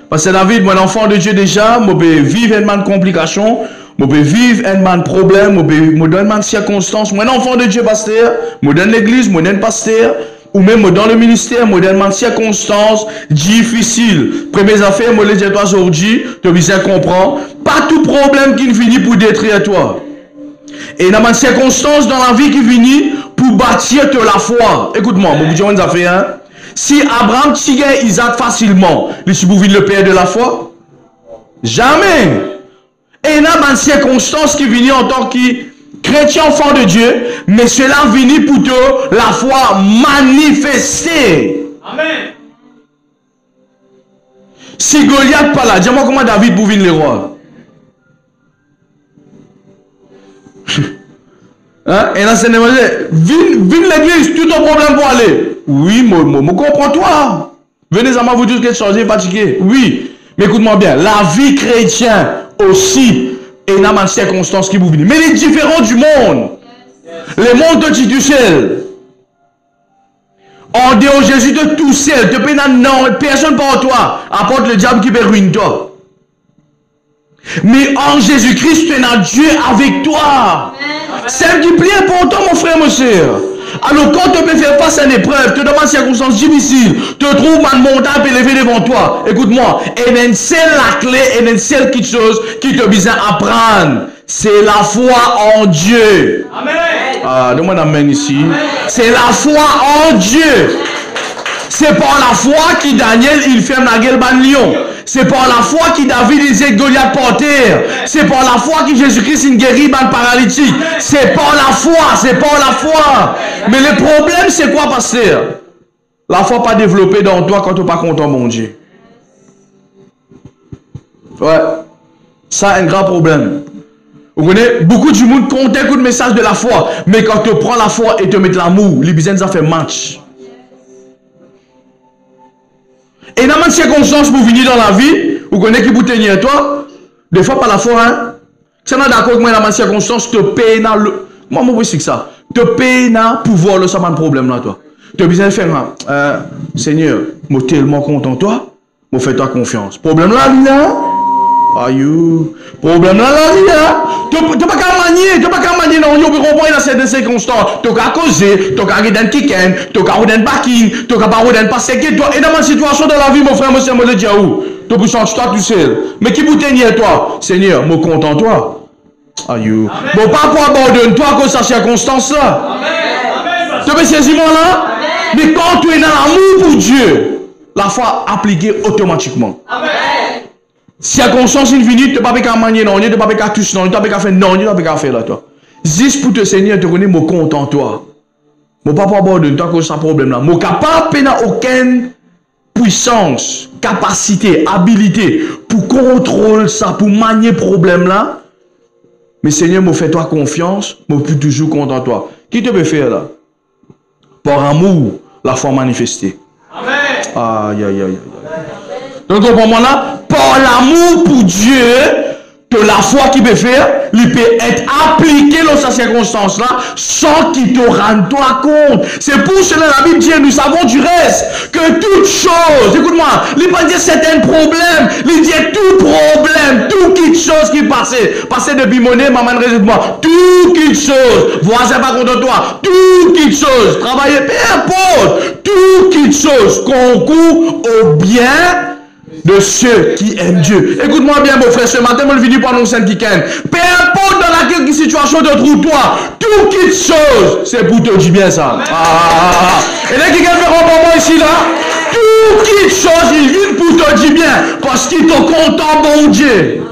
Speaker 1: Parce que David, mon enfant de Dieu déjà, je peux vivre une complication, je peux vivre un problème, je peux donner une circonstance. Mon enfant de Dieu, pasteur, je donne l'église, je donne pasteur, ou même dans le ministère, je donne une circonstance difficile. Première affaire, je dis à toi aujourd'hui, tu bien comprendre, pas tout problème qui finit pour détruire toi. Et il y a une circonstance dans la vie qui finit pour bâtir de la foi. Écoute-moi, je vous dis une affaire, hein? Si Abraham tigait Isaac facilement, il est le père de la foi? Jamais. Et il y a une circonstance qui vient en tant que chrétien enfant de Dieu, mais cela vient pour te la foi manifester. Amen. Si Goliath pas là, dis-moi comment David pour venir le roi. Hein? Et là, c'est viens l'église, tout ton problème pour aller. Oui, moi comprends-toi. Venez à moi vous dire que changer, fatigué. Oui, mais écoute-moi bien, la vie chrétienne aussi est une circonstance qui vous vient. Mais il est différent du monde. Le monde de du ciel. En dehors Jésus de tout seul, non, personne par toi, apporte le diable qui peut ruiner toi. Mais en Jésus-Christ, tu es un Dieu avec toi. C'est un qui plus important, mon frère, mon soeur. Alors, quand tu peux faire face à une épreuve, tu demandes une circonstance difficile, tu trouves une montagne élevée devant toi. Écoute-moi, et une seule la clé, et une seule quelque chose qui te besoin apprendre. C'est la foi en Dieu. Amen. Ah, demande amen ici. C'est la foi en Dieu. C'est par la foi que Daniel, il ferme la gueule ban lion. C'est par la foi que David, il disait Goliath par terre. C'est par la foi que Jésus-Christ, il guérit ban paralytique. C'est par la foi, c'est par la foi. Mais le problème, c'est quoi, pasteur? La foi pas développée dans toi quand tu n'es pas content, mon Dieu. Ouais. Ça, un grand problème. Vous connaissez, beaucoup du monde compte un coup de message de la foi. Mais quand tu prends la foi et te mets l'amour, les business ça fait match. Et dans une circonstance pour venir dans la vie, vous connaissez qui vous tenir toi, des fois par la foi, hein. Si on est d'accord avec moi dans une circonstance, te paye dans le. Moi, je sais que ça. Te paye dans pouvoir, ça pas de problème là, toi. Tu as besoin de faire Seigneur, je suis tellement content de toi, je fais toi confiance. Problème là, là. Ayou. Problème là, là. Tu n'as pas qu'à manier, non, tu peux comprendre dans cette circonstance. Tu as causé, tu as regardé un ticket, tu as regardé un backing, tu as regardé un passé qui toi. Et dans ma situation de la vie, mon frère, monsieur, je dis à où? Tu peux changer toi tout seul. Mais qui vous tenir toi? Seigneur, je suis content de toi. Ayou. Bon, pas pour abandonner toi à cause de cette circonstance là. Tu peux saisir moi là? Mais quand tu es dans l'amour pour Dieu, la foi appliquée automatiquement. Amen. Circonstance infinie, tu ne peux pas manier, non, tu ne peux pas toucher, non, tu ne peux pas faire, non, tu ne peux pas faire là, toi. Juste pour te Seigneur, te connais mon compte en toi. Mon papa abandonne toi cause ce problème là. Mon capable n'a aucune puissance, capacité, habilité pour contrôler ça, pour manier problème là. Mais Seigneur, me fais toi confiance, me peux toujours compte en toi. Qui te peut faire là? Par amour, la foi manifestée. Amen. Aïe, aïe, aïe, aïe. Donc, pour moi là, par l'amour pour Dieu, que la foi qui peut faire, il peut être appliqué dans sa circonstance là, sans qu'il te rende toi compte. C'est pour cela la Bible dit, nous savons du reste, que toute chose, écoute-moi, il ne pas dire certains problèmes, il dit tout problème, tout quelque chose qui passait depuis monnaie, maman résultat, tout quelque chose, voisin pas contre toi, tout quelque chose, travailler, peu importe, tout quelque chose concourt au bien de ceux qui aiment Dieu. Écoute-moi bien, mon frère, ce matin, je vais par nous saint week-end. Peu importe dans laquelle situation te trouve-toi, toute chose, c'est pour te dire bien ça. Et là, quelqu'un fait un moment ici, là, toute chose, il vient pour te dire bien, parce qu'il te content, bon Dieu.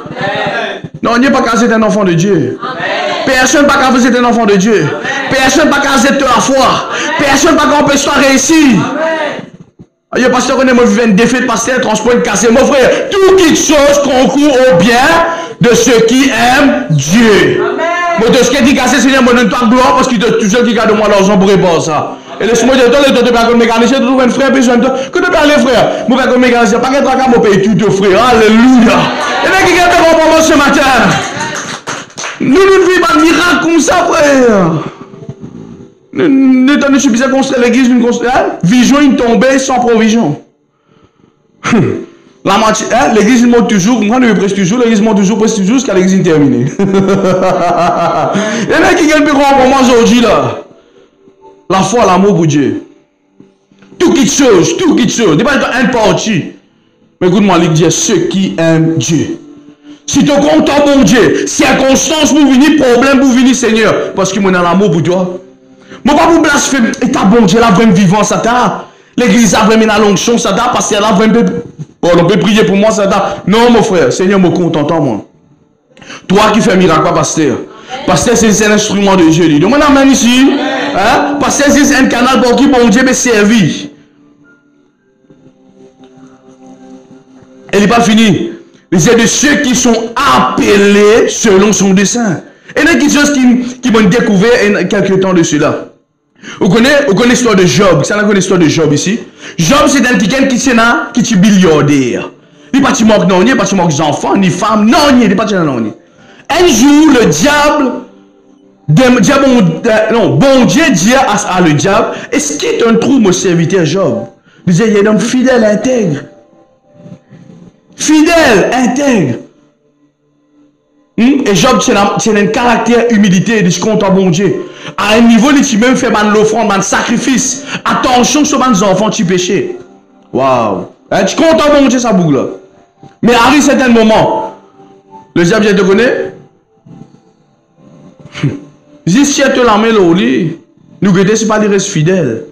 Speaker 1: Non, il n'est pas qu'à être un enfant de Dieu. Personne n'est pas qu'à être un enfant de Dieu. Personne n'est pas qu'à être la foi. Personne n'est pas qu'à empêcher toi réussir. Yo, pasteur, on est vivre une défaite, pasteur, transport cassé. Mon frère, toute chose concourt au bien de ceux qui aiment Dieu. Moi, de ce qui dit cassé, Seigneur, moi, donne toi gloire parce qu'il te toujours qui garde moi l'argent pour répondre ça. Et laisse-moi dire, toi, tu te parles comme mécanicien, tu trouves un frère, besoin de toi. Que tu parles, frère? Moi, comme mécanicien, pas qu'un tracas, moi, paye tout, frère. Alléluia. Et là, qui vient te comprendre ce matin? Nous ne vivons pas de miracle comme ça, frère. Ne t'en suffisait construire l'église, une vision, une tombée sans provision. La moitié, l'église monte toujours, moi je prêche toujours, l'église monte toujours, prêche toujours jusqu'à l'église terminée. Il y en a qui gagnent plus grand pour moi aujourd'hui là. La foi, l'amour pour Dieu. Tout quelque chose, n'est pas un parti. Mais écoute-moi, il dit ceux qui aiment Dieu. Si tu comptes mon Dieu, circonstance pour venir, problème pour venir, Seigneur, parce que moi j'ai l'amour pour toi. Moi, pas pour blasphémer. Et ta bon Dieu, là, vraiment vivant, ça t'a. L'église a vraiment la l'onction, ça t'a. Parce qu'elle a vraiment. Oh, on peut prier pour moi, ça t'a. Non, mon frère, Seigneur, me content, moi. Toi qui fais miracle, pas pasteur. Pasteur, c'est un instrument de Dieu. Donc, on amène ici. Hein? Pasteur, c'est un canal pour qui bon Dieu peut servir. Elle n'est pas finie. C'est de ceux qui sont appelés selon son dessein. Et il y a quelque chose qui m'ont découvert quelques temps de cela. Vous connaissez l'histoire de Job. Vous connaissez l'histoire de Job ici. Job, c'est un quelqu'un qui est milliardaire. Il n'est pas manque non, il n'est pas manque d'enfants, ni femmes, non, il n'est pas non. Un jour, le diable, bon Dieu dit à le diable, est-ce qu'il est un trou, mon serviteur Job? Il disait, il est un homme fidèle, intègre. Fidèle, intègre. Et Job, c'est un caractère humilité, il compte à bon Dieu. À un niveau, il même fait l'offrande, un sacrifice. Attention sur les enfants qui péché. Waouh. Tu comptes à bon Dieu, ça boucle là. Mais arrive certains moments, le diable, te connaît. Si tu la mets au lit, nous guettons, c'est pas les restes fidèles.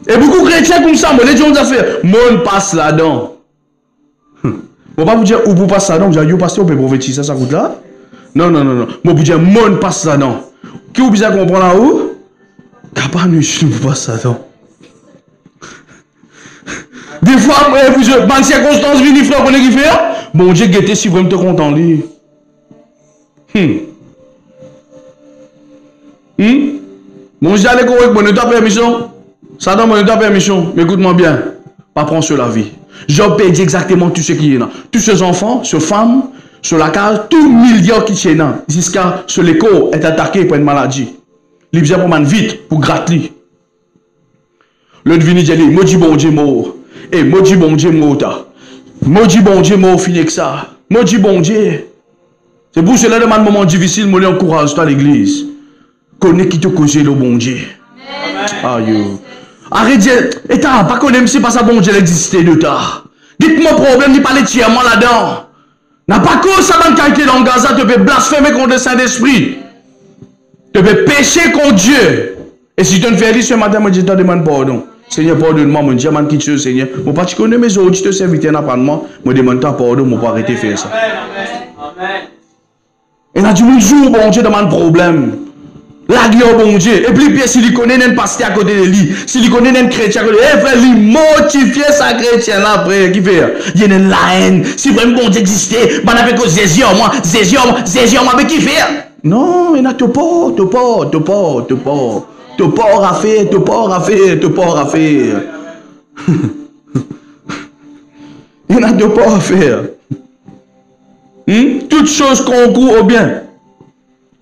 Speaker 1: Et beaucoup de chrétiens comme ça, les gens ont fait, mon passe là-dedans. On va vous dire, où vous passez là-dedans, vous allez passer, on peut prophétiser, ça coûte là. Non. Moi, vous dire, mon passe là-dedans. Qui vous besoin comprendre là-haut? Capable de vous passer là-dedans. Des fois, vous dans circonstances, vous frère, vous qui fait. Bon Dieu, guettez si vous me te content lui. Bon Dieu, allez correct, bon, ne t'as permission. Ça donne mon permission. Mais écoute-moi bien. Pas prendre sur la vie. Job paye exactement tout ce qui est là. Tous ces enfants, ces femmes, sur la case, tout milliard qui est là. Jusqu'à ce l'écho est attaqué par une maladie. Il vient pour man vite, pour gratter. Le devini dit, maudit bon Dieu mort. Et maudit bon Dieu mort. Maudit bon Dieu mort, fini que ça. Maudit bon Dieu. C'est pour cela, dans un moment difficile, moi, encourage toi l'église. Connais qui te cause le bon Dieu. Aïe. Arrêtez, et t'as pas connu, c'est pas ça, bon Dieu, l'existait de ta. Dites-moi problème, n'y parlez tièrement là-dedans. N'a pas cause ça dans le qualité dans Gaza, tu peux blasphémer contre le Saint-Esprit. Tu peux pécher contre Dieu. Et si tu ne fais rien ce matin, moi je te demande pardon. Seigneur, pardonne-moi, mon Dieu, man, qui te Seigneur. Mon pas, tu connais mes auditeurs serviteurs n'apprends-moi. Me demande ta pardon, mon pas arrêter de faire ça. Amen. Et là, du jour, bon Dieu, demande problème. La gueule, bon Dieu. Et puis, s'il y connaît un pasteur à côté de lui, s'il y connaît un chrétien à côté de lui, frère, il motifie sa chrétien là, frère, qui fait? Il y a une haine. Si vraiment bon Dieu existait, ben, avec Jésus, moi, mais qui fait? Non, il n'a pas à faire. Il n'a pas à faire. Toutes choses concourent au bien.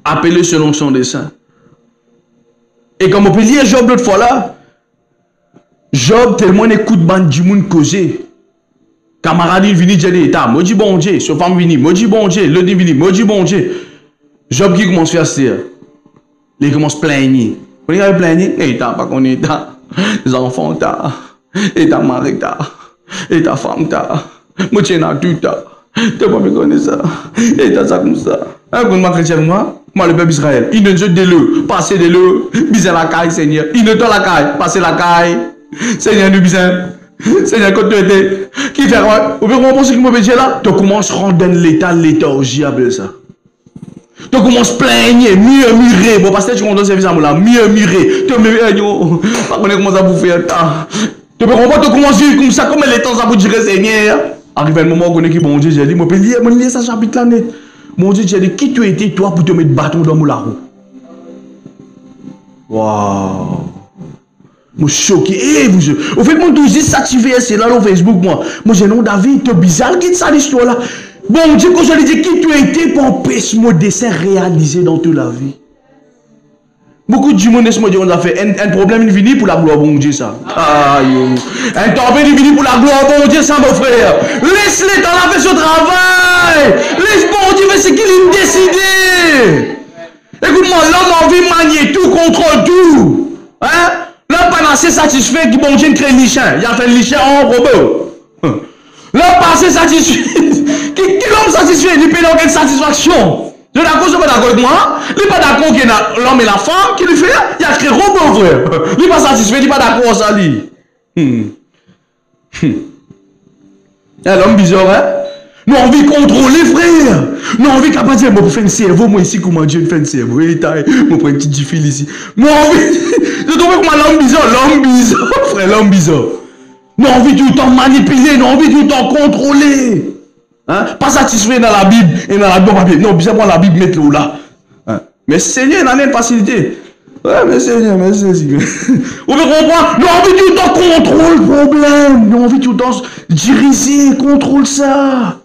Speaker 1: Appelé selon son dessein. Et comme on peut lire Job l'autre fois là, Job tellement écoute bande du monde causer. Camarade il vient dire l'état, moi dis bon Dieu, sa femme vient, moi dis bon Dieu, le divin, moi dis bon Dieu. Job qui commence à faire ça. Il commence à plaigner. Quand il plaigner, et t'as pas qu'on est les enfants t'as, et ta mari t'as, et ta femme t'as, moi tiens à tout t'as. Tu pas me connaître ça. Et t'as ça comme ça. Un coup de ma chrétien, moi le peuple Israël, il ne jette de l'eau, passer de l'eau, biser la caille, Seigneur. Il ne tend la caille, passer la caille. Seigneur, nous bisons. Seigneur, quand tu étais, qui fait quoi? Vous pouvez comprendre ce que je là? Tu commences à rendre l'état, léthargie, avec ça. Tu commences à plaigner, murmurer. Bon, parce que tu comprends ce service à moi là, murmurer. Tu me dis, pas qu'on comment ça vous faire. Tu peux comprendre, tu commences à vivre comme ça, comme les temps ça vous dire, Seigneur. Arrive un moment où on est qui bon Dieu, j'ai dit, moi, je peux lire ça chapitre là net. Mon Dieu, j'ai dit, qui tu étais toi pour te mettre bâton dans mon roue? Waouh! Je suis choqué. Au fait, moi, je suis satisfait, c'est là sur Facebook, moi. Moi, j'ai nom David, c'est bizarre, qui ça l'histoire là? Bon Dieu, quand je lui dis, qui tu étais pour empêcher mon dessin réalisé dans toute la vie? Beaucoup de monde on a fait un problème il vient pour la gloire bon Dieu ça. Un tempête il vient pour la gloire bon Dieu ça mon frère. Laisse-les dans la fait son travail. Laisse bon Dieu faire ce qu'il a décidé. Écoute-moi, l'homme a envie de manier tout, contrôle tout. Hein? L'homme pas assez satisfait que bon Dieu crée lichin. Il a fait lichin en robot. L'homme pas assez satisfait. Qui l'homme satisfait, il peut avoir une satisfaction. Je suis d'accord, avec moi. Il n'est pas d'accord que l'homme et la femme qui lui fait. Il a créé robot, frère. Il n'est pas satisfait, il n'est pas d'accord ça, lui. L'homme bizarre, hein? Nous avons envie de contrôler, frère. Nous avons envie de dire, moi, pour faire un cerveau, moi, ici, comment Dieu fait un cerveau. Il taille, moi, pour un petit fil ici. Nous avons envie. Je trouve que l'homme bizarre, frère, l'homme bizarre. Nous avons envie tout le temps manipuler, nous avons envie tout le temps contrôler. Hein? Pas satisfait dans la Bible et dans la Bible. Non, bien moi la Bible mettre le là. Hein? Mais Seigneur, il en a une facilité. Ouais, mais Seigneur, merci. Vous pouvez comprendre? Nous avons envie tout le temps contrôler le problème. Nous avons envie tout le temps diriger, contrôle ça.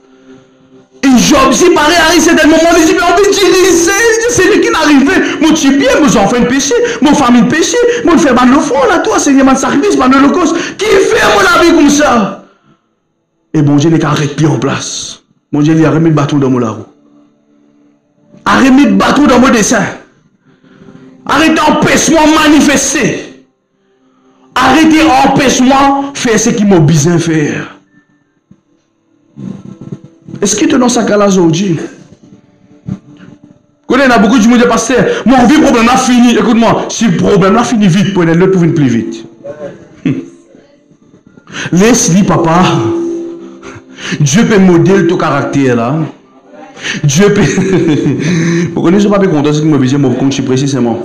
Speaker 1: Et Job, si pareil arrive, c'est des moments où il dit, mais on veut diriger. C'est lui qui n'arrive. Moi, tu bien, moi, j'en fais un péché. Mon famille péché. Moi, je fais mal le fond, là, toi, Seigneur, mon sacrifice, mon holocauste. Qui fait mon avis comme ça? Et bon Dieu n'est qu'à arrêter en place. Mon Dieu, il a remis le bâton dans mon larou. A remis le bâton dans mon dessin. Arrêtez empêche-moi manifester. Arrêtez empêche-moi faire ce qui m'a besoin de faire. Est-ce que tu es dans sa cas-là aujourd'hui? Quand il y a beaucoup de monde, pasteur, mon vie, problème a fini. Écoute-moi, si le problème a fini vite, prenez l'autre pour venir plus vite. Laisse-lui, papa. Dieu peut modeler ton caractère là. Dieu peut. Vous connaissez pas content ce que je me disais, moi, comme je suis précisément.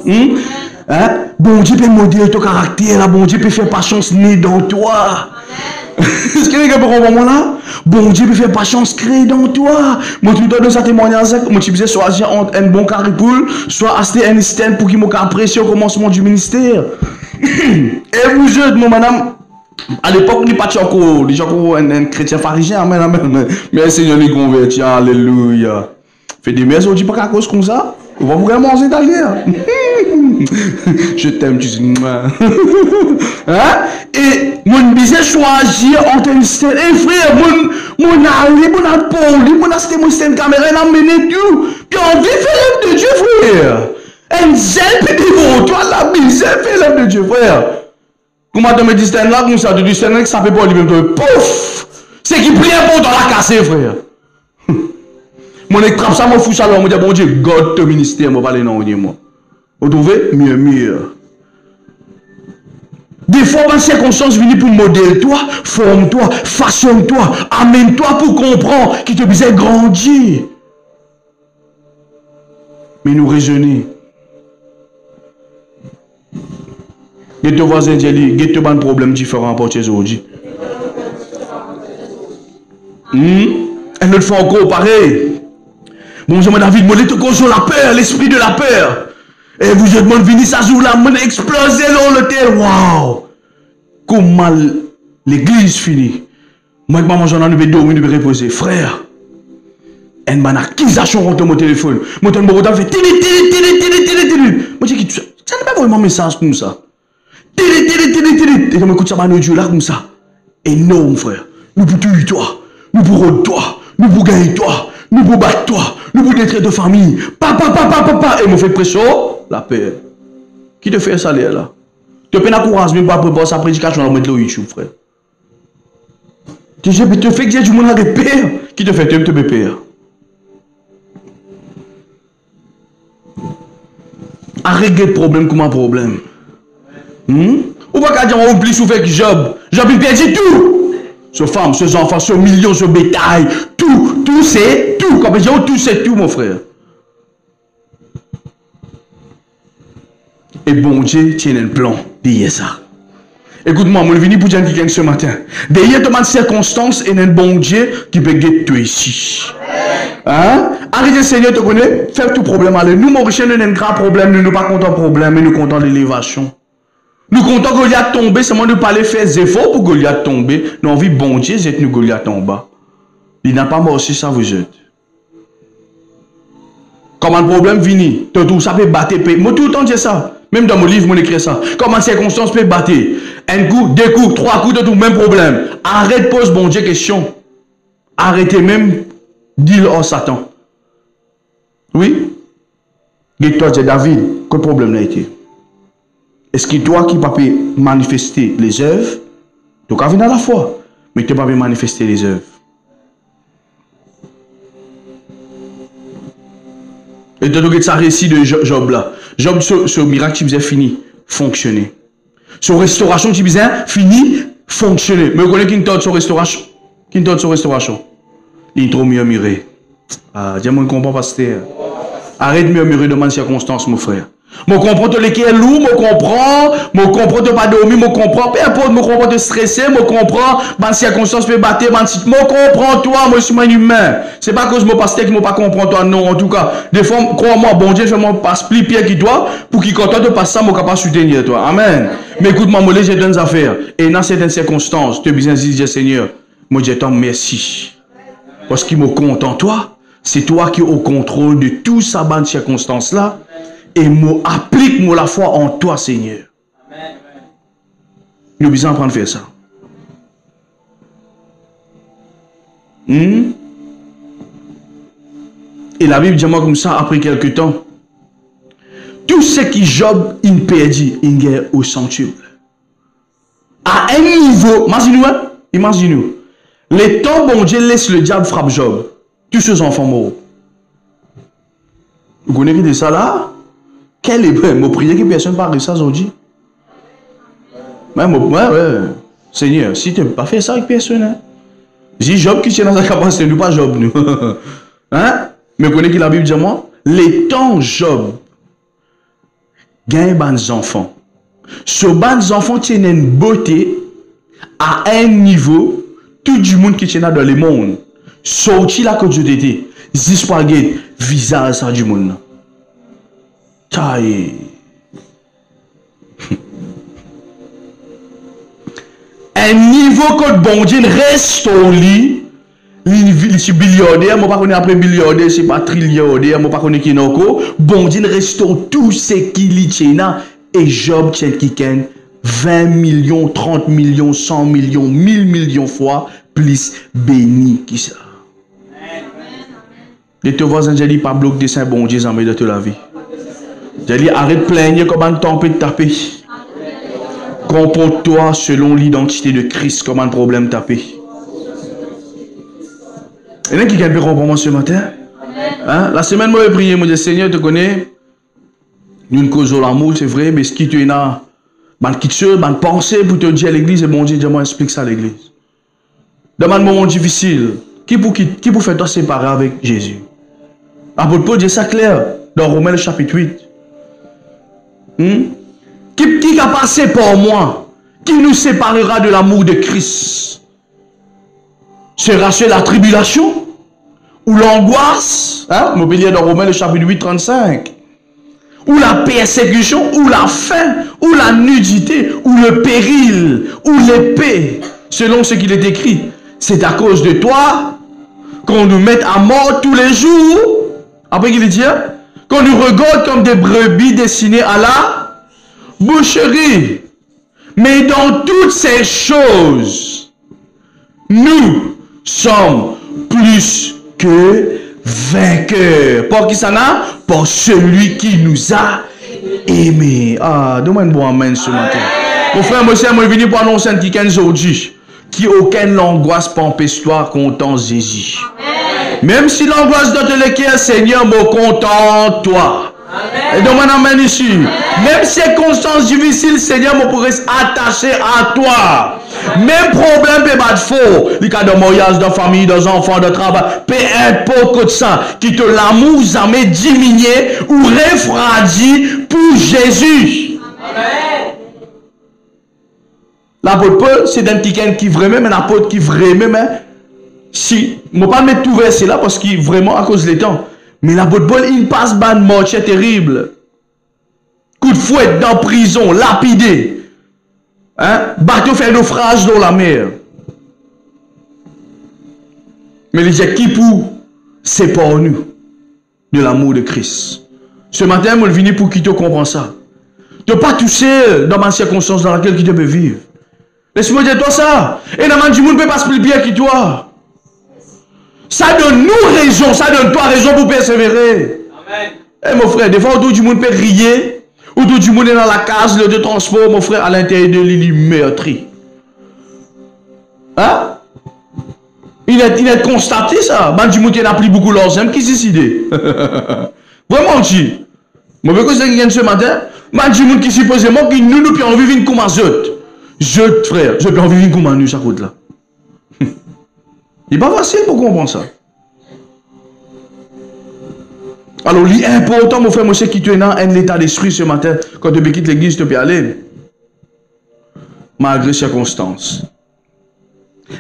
Speaker 1: Hein? Bon Dieu peut modeler ton caractère là. Bon Dieu peut faire patience née dans toi. Est-ce que les gars peuvent comprendre là? Bon Dieu peut faire patience créer dans toi. Moi, tout le temps, dans ce témoignage, moi, tu disais choisir entre un bon caripoule, soit acheter un système pour qu'il m'apprécie au commencement du ministère. Et vous, je, mon madame. À l'époque, il n'y a pas encore un chrétien pharisien, mais le Seigneur est converti, alléluia. Fait des mères, on dit pas qu'à cause comme ça, on va vraiment manger italien. Je t'aime, tu dis. Hein? Et mon business choisir entre un système. Et frère, mon ali, mon apôtre, mon assisté, mon système caméra, il a mené tout. Puis on vit faire l'œuvre de Dieu, frère. Un zèle, puis toi, la misère, fait l'œuvre de Dieu, frère. Comment tu me dis là, comme ça, tu dis que ça fait pas lui-même, pouf! C'est qui prie pour dans la casser, frère. Mon écrase, ça m'a foutu ça, on me dit, bon Dieu, God, ton ministère, moi, pas les noms, moi. Vous trouvez? Mieux. Des fois, dans circonstances, viennent pour modèle-toi, forme-toi, façonne-toi, amène-toi pour comprendre qui te disait grandir. Mais nous raisonner. Et te voisin dit, il y a un problème différent pour tes aujourd'hui. Elle ne fait encore pareil. Bon, je David, moi, te cause la peur, l'esprit de la peur. Et vous je demande, venir ça jour là, mon exploser dans le terre. Waouh! Comment l'église finit? Moi, maman, j'en ai dormi, je vais reposer. Frère, une accusation contre mon téléphone. Mon téléphone fait tili. Moi, je dis, ça n'est pas vraiment un message comme ça. Tili. Et je m'écoute ça, Dieu là comme ça. Énorme, frère. Nous pour tuer toi. Nous pour rôder toi. Nous pour gagner toi. Nous pour battre toi. Nous pour détruire de famille. Papa. Et me fait pression. La paix. Qui te fait ça là? Tu peux n'encourager même pas préparer sa prédication à mettre le YouTube, frère. Tu te fais que du monde avec père. Qui te fait te père? Arrête le problème comme un problème. Ou pas qu'à dire on oublie souffrir que Job. Job il perdit tout. Ce femme, ce enfants, ce million, ce bétail. Tout c'est tout. Comme je dis, tout c'est tout, mon frère. Et bon Dieu tient un plan derrière ça. Écoute-moi, je suis venu pour dire quelqu'un ce matin. Derrière toute circonstance, il y a un bon Dieu qui peut guider toi ici. Hein? Arrêtez, Seigneur, te connaît, fais tout problème. Allez, nous, Mauriciens, nous avons un grand problème. Nous ne sommes pas contents de problème, mais nous sommes contents de l'élévation. Nous sommes contents que Goliath tombe, seulement de ne pas aller faire des efforts pour Goliath tomber. Nous avons envie, bon Dieu, c'est nous Goliath en bas. Il n'a pas mort si ça vous êtes. Comme un problème fini, tout ça peut battre. Moi, tout le temps, je dis ça. Même dans mon livre, je écris ça. Comment circonstance peut battre? Un coup, deux coups, trois coups, de tout, même problème. Arrête, pose bon Dieu question. Arrêtez même, dis-le au Satan. Oui? Et toi, c'est David, quel problème a été? Est-ce que toi qui ne peux pas manifester les œuvres, tu peux venir à la foi, mais tu ne peux pas manifester les œuvres? Et tu as ça récit de Job là. Job, ce miracle qui faisait fini, fonctionner. Son restauration qui faisait fini, fonctionner. Mais vous connaissez qui t'a son restauration? Qui t'a son restauration? Il est trop murmuré. Ah, dis-moi, je ne comprends pas ce terme. Arrête de murmurer de ma circonstance, mon frère. Je comprends que l'équipe est lourd, je comprends de pas dormir, je comprends, peu importe, je comprends de stresser, je comprends, ma circonstance peut battre, je comprends toi, moi je suis un humain. C'est pas que je me passe que je ne comprends toi, non, en tout cas. Des fois, crois-moi, bon Dieu, fais-moi passe plus pire qui toi, pour qu'il content de passer ça, je suis capable de soutenir toi. Amen. Mais écoute-moi, moi, j'ai des affaires. Et dans certaines circonstances, tu as besoin de dire, Seigneur, moi je te merci. Parce qu'il me compte en toi, c'est toi qui es au contrôle de toutes ces bonnes circonstances-là. Et applique la foi en toi, Seigneur. Amen. Nous avons besoin de faire ça. Et la Bible dit moi comme ça, après quelques temps, tout ce qui Job il perdit, il gagne au centuple. À un niveau, imaginez-nous, les temps bon Dieu laisse le diable frapper Job, tous ses enfants morts. Vous connaissez de ça là? Quel est le mot prier que personne ne parle de ça aujourd'hui? Ouais. Seigneur, si tu n'as pas fait ça avec personne, hein? J'ai Job qui tient dans sa capacité, nous pas Job, nous. Hein? Mais connaissez que la Bible dit moi, les temps Job gagne des enfants. Ce bons enfants tiennent une beauté à un niveau, tout le monde qui tient dans le monde, sorti là que Dieu t'était, jusqu'à visage ça du monde. Taille. Un niveau que bon Dieu reste au lit, il billionnaire, je ne sais pas après billionnaire, c'est pas trillionnaire, je ne sais pas qui est encore. Bon Dieu reste tout ce qu'il tient et Job tient qui 20 millions, 30 millions, 100 millions, 1000 millions fois plus béni qui ça. Et tes voisins, j'ai dit pas bloquer des saints bon Dieu en de la vie. J'ai dit, arrête de plaigner comme un temps peut taper. Comporte-toi selon l'identité de Christ comme un problème tapé. Et là, qui a pu comprendre ce matin? Hein? La semaine, moi, j'ai prié, moi, j'ai dit, Seigneur, te connais. Nous, une cause de l'amour, c'est vrai, mais ce qui te est là, Ban kitche, ban pensée pour te dire à l'église, et bon Dieu, dis-moi, explique ça à l'église. Dans un moment difficile, qui pour faire toi séparer avec Jésus? L'apôtre Paul dit ça clair dans Romains le chapitre 8. Qui a passé par moi? Qui nous séparera de l'amour de Christ? Sera-ce la tribulation? Ou l'angoisse? Vous pouvez dans Romains le chapitre 8, 35. Ou la persécution, ou la faim, ou la nudité, ou le péril, ou l'épée. Selon ce qu'il est écrit. C'est à cause de toi qu'on nous mette à mort tous les jours. Après qu'il dit, qu'on nous regarde comme des brebis destinées à la boucherie. Mais dans toutes ces choses, nous sommes plus que vainqueurs. Pour qui ça n'a? Pour celui qui nous a aimés. Ah, donne-moi un bon amen ce matin. Mon frère, moi, je suis venu pour annoncer un petit aujourd'hui. Qui aucune angoisse pas empêche-toi content Jésus. Même si l'angoisse de te le cœur, Seigneur, me content toi. Et donc, mon amen ici. Même circonstances difficiles, Seigneur, me pourrait s'attacher à toi. Même problème peut battre faux. Les cas de mariage, de famille, de enfants, de travail, peu importe que ça, qui te l'amour jamais diminué ou refroidi pour Jésus. Amen. L'apôtre Paul, c'est un petit qui vraiment, un apôtre qui vraiment, si, je ne vais pas mettre tout verset là parce qu'il vraiment à cause des temps. Mais l'apôtre Paul, il passe ban mort terrible. Coup de fouet dans prison, lapidé. Bateau fait naufrage dans la mer. Mais il dit qui pour séparer nous de l'amour de Christ. Ce matin, je suis venu pour qui te comprend ça. Tu n'as pas touché dans ma circonstance dans laquelle tu peux vivre. Laisse-moi dire toi ça. Et dans le monde ne peut pas se plus bien que toi. Ça donne nous raison, ça donne toi raison pour persévérer. Amen. Eh mon frère, des fois autour du monde peut rier, autour du monde est dans la case, le de transport, mon frère, à l'intérieur de l'île, il meurtri. Hein? Il est constaté ça. Man du monde qui n'a plus beaucoup l'orsem qui s'est décidé. Vraiment dit. Moi, je veux que ça qui ce matin, man du monde qui supposément que nous pouvons en vivre comme un zot. Je, frère, je peux en vivre comme un nu, ça coûte là. Il n'est pas facile pour comprendre ça. Alors, l'important, mon frère, moi, c'est qui tu es dans un état d'esprit ce matin, quand tu quittes l'église, tu peux aller. Malgré circonstances,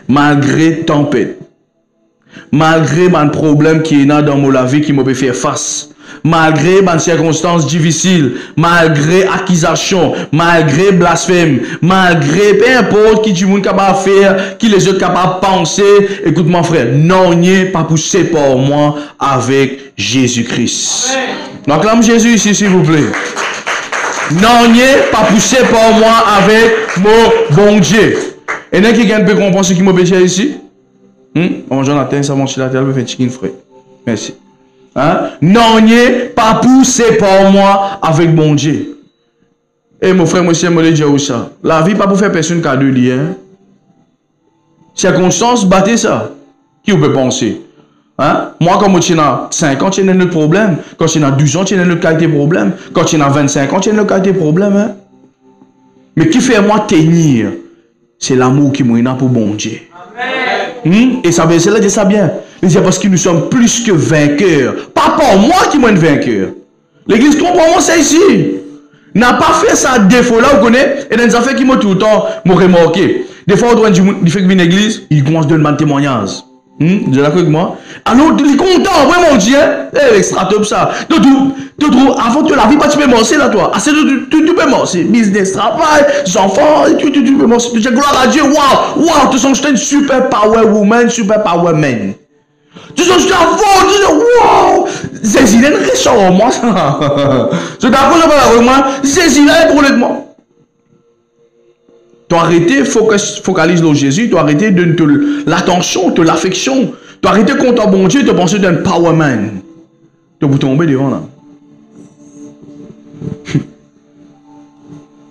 Speaker 1: malgré tempête, malgré mon problème qui est là dans mon vie qui me peut faire face, malgré mes circonstances difficiles, malgré accusation, malgré blasphème, malgré peu importe qui du monde capable faire, qui les autres capables de penser, écoute mon frère, non, n'est pas poussé par moi avec Jésus-Christ. Donc là, Jésus ici, s'il vous plaît. Non, n'est pas poussé par moi avec mon bon Dieu. Et n'est-ce qu'il y a quelqu'un qui peut comprendre ce qui m'a péché ici? On Jonathan, ça mange sur la terre, je vais faire chicken frais. Merci. Non, n'est pas poussé par moi avec mon Dieu. Et mon frère, monsieur, je dire où ça. La vie, pas pour faire personne qui a deux liens. Circonstance, battez ça. Qui vous peut penser? Moi, quand tu as 5 ans, tu as un autre problème. Quand tu as 12 ans, tu as un autre qualité de problème. Quand tu as 25 ans, tu as une autre qualité de problème. Mais qui fait moi tenir? C'est l'amour qui m'a pour bon Dieu. Et ça veut dire ça bien. Il dit parce que nous sommes plus que vainqueurs. Pas pour moi qui suis vainqueur. L'église comprend moi ça ici. N'a pas fait ça défaut là, vous connaissez. Et dans les affaires qui m'ont tout le temps remarqué. Des fois, il fait que une église, il commence à donner un témoignage. Vous êtes d'accord avec moi? Alors, il est content, vraiment Dieu. Extra top ça. Donc, avant que la vie, tu peux morcer là, toi. Tu peux morcer. Business, travail, enfants, tu peux morcer. Tu dis gloire à Dieu. Waouh, tu sens que tu es une super power woman, super power man. Tu sens que tu es à fond, tu dis waouh. C'est une réchaud, moi, ça. Je d'accord avec moi. C'est une pour le moi. Tu as arrêté, focalise sur Jésus, tu as arrêté de l'attention, de l'affection. Tu as arrêté contre ton bon Dieu, tu as pensé d'un power man. Tu vas tomber devant là.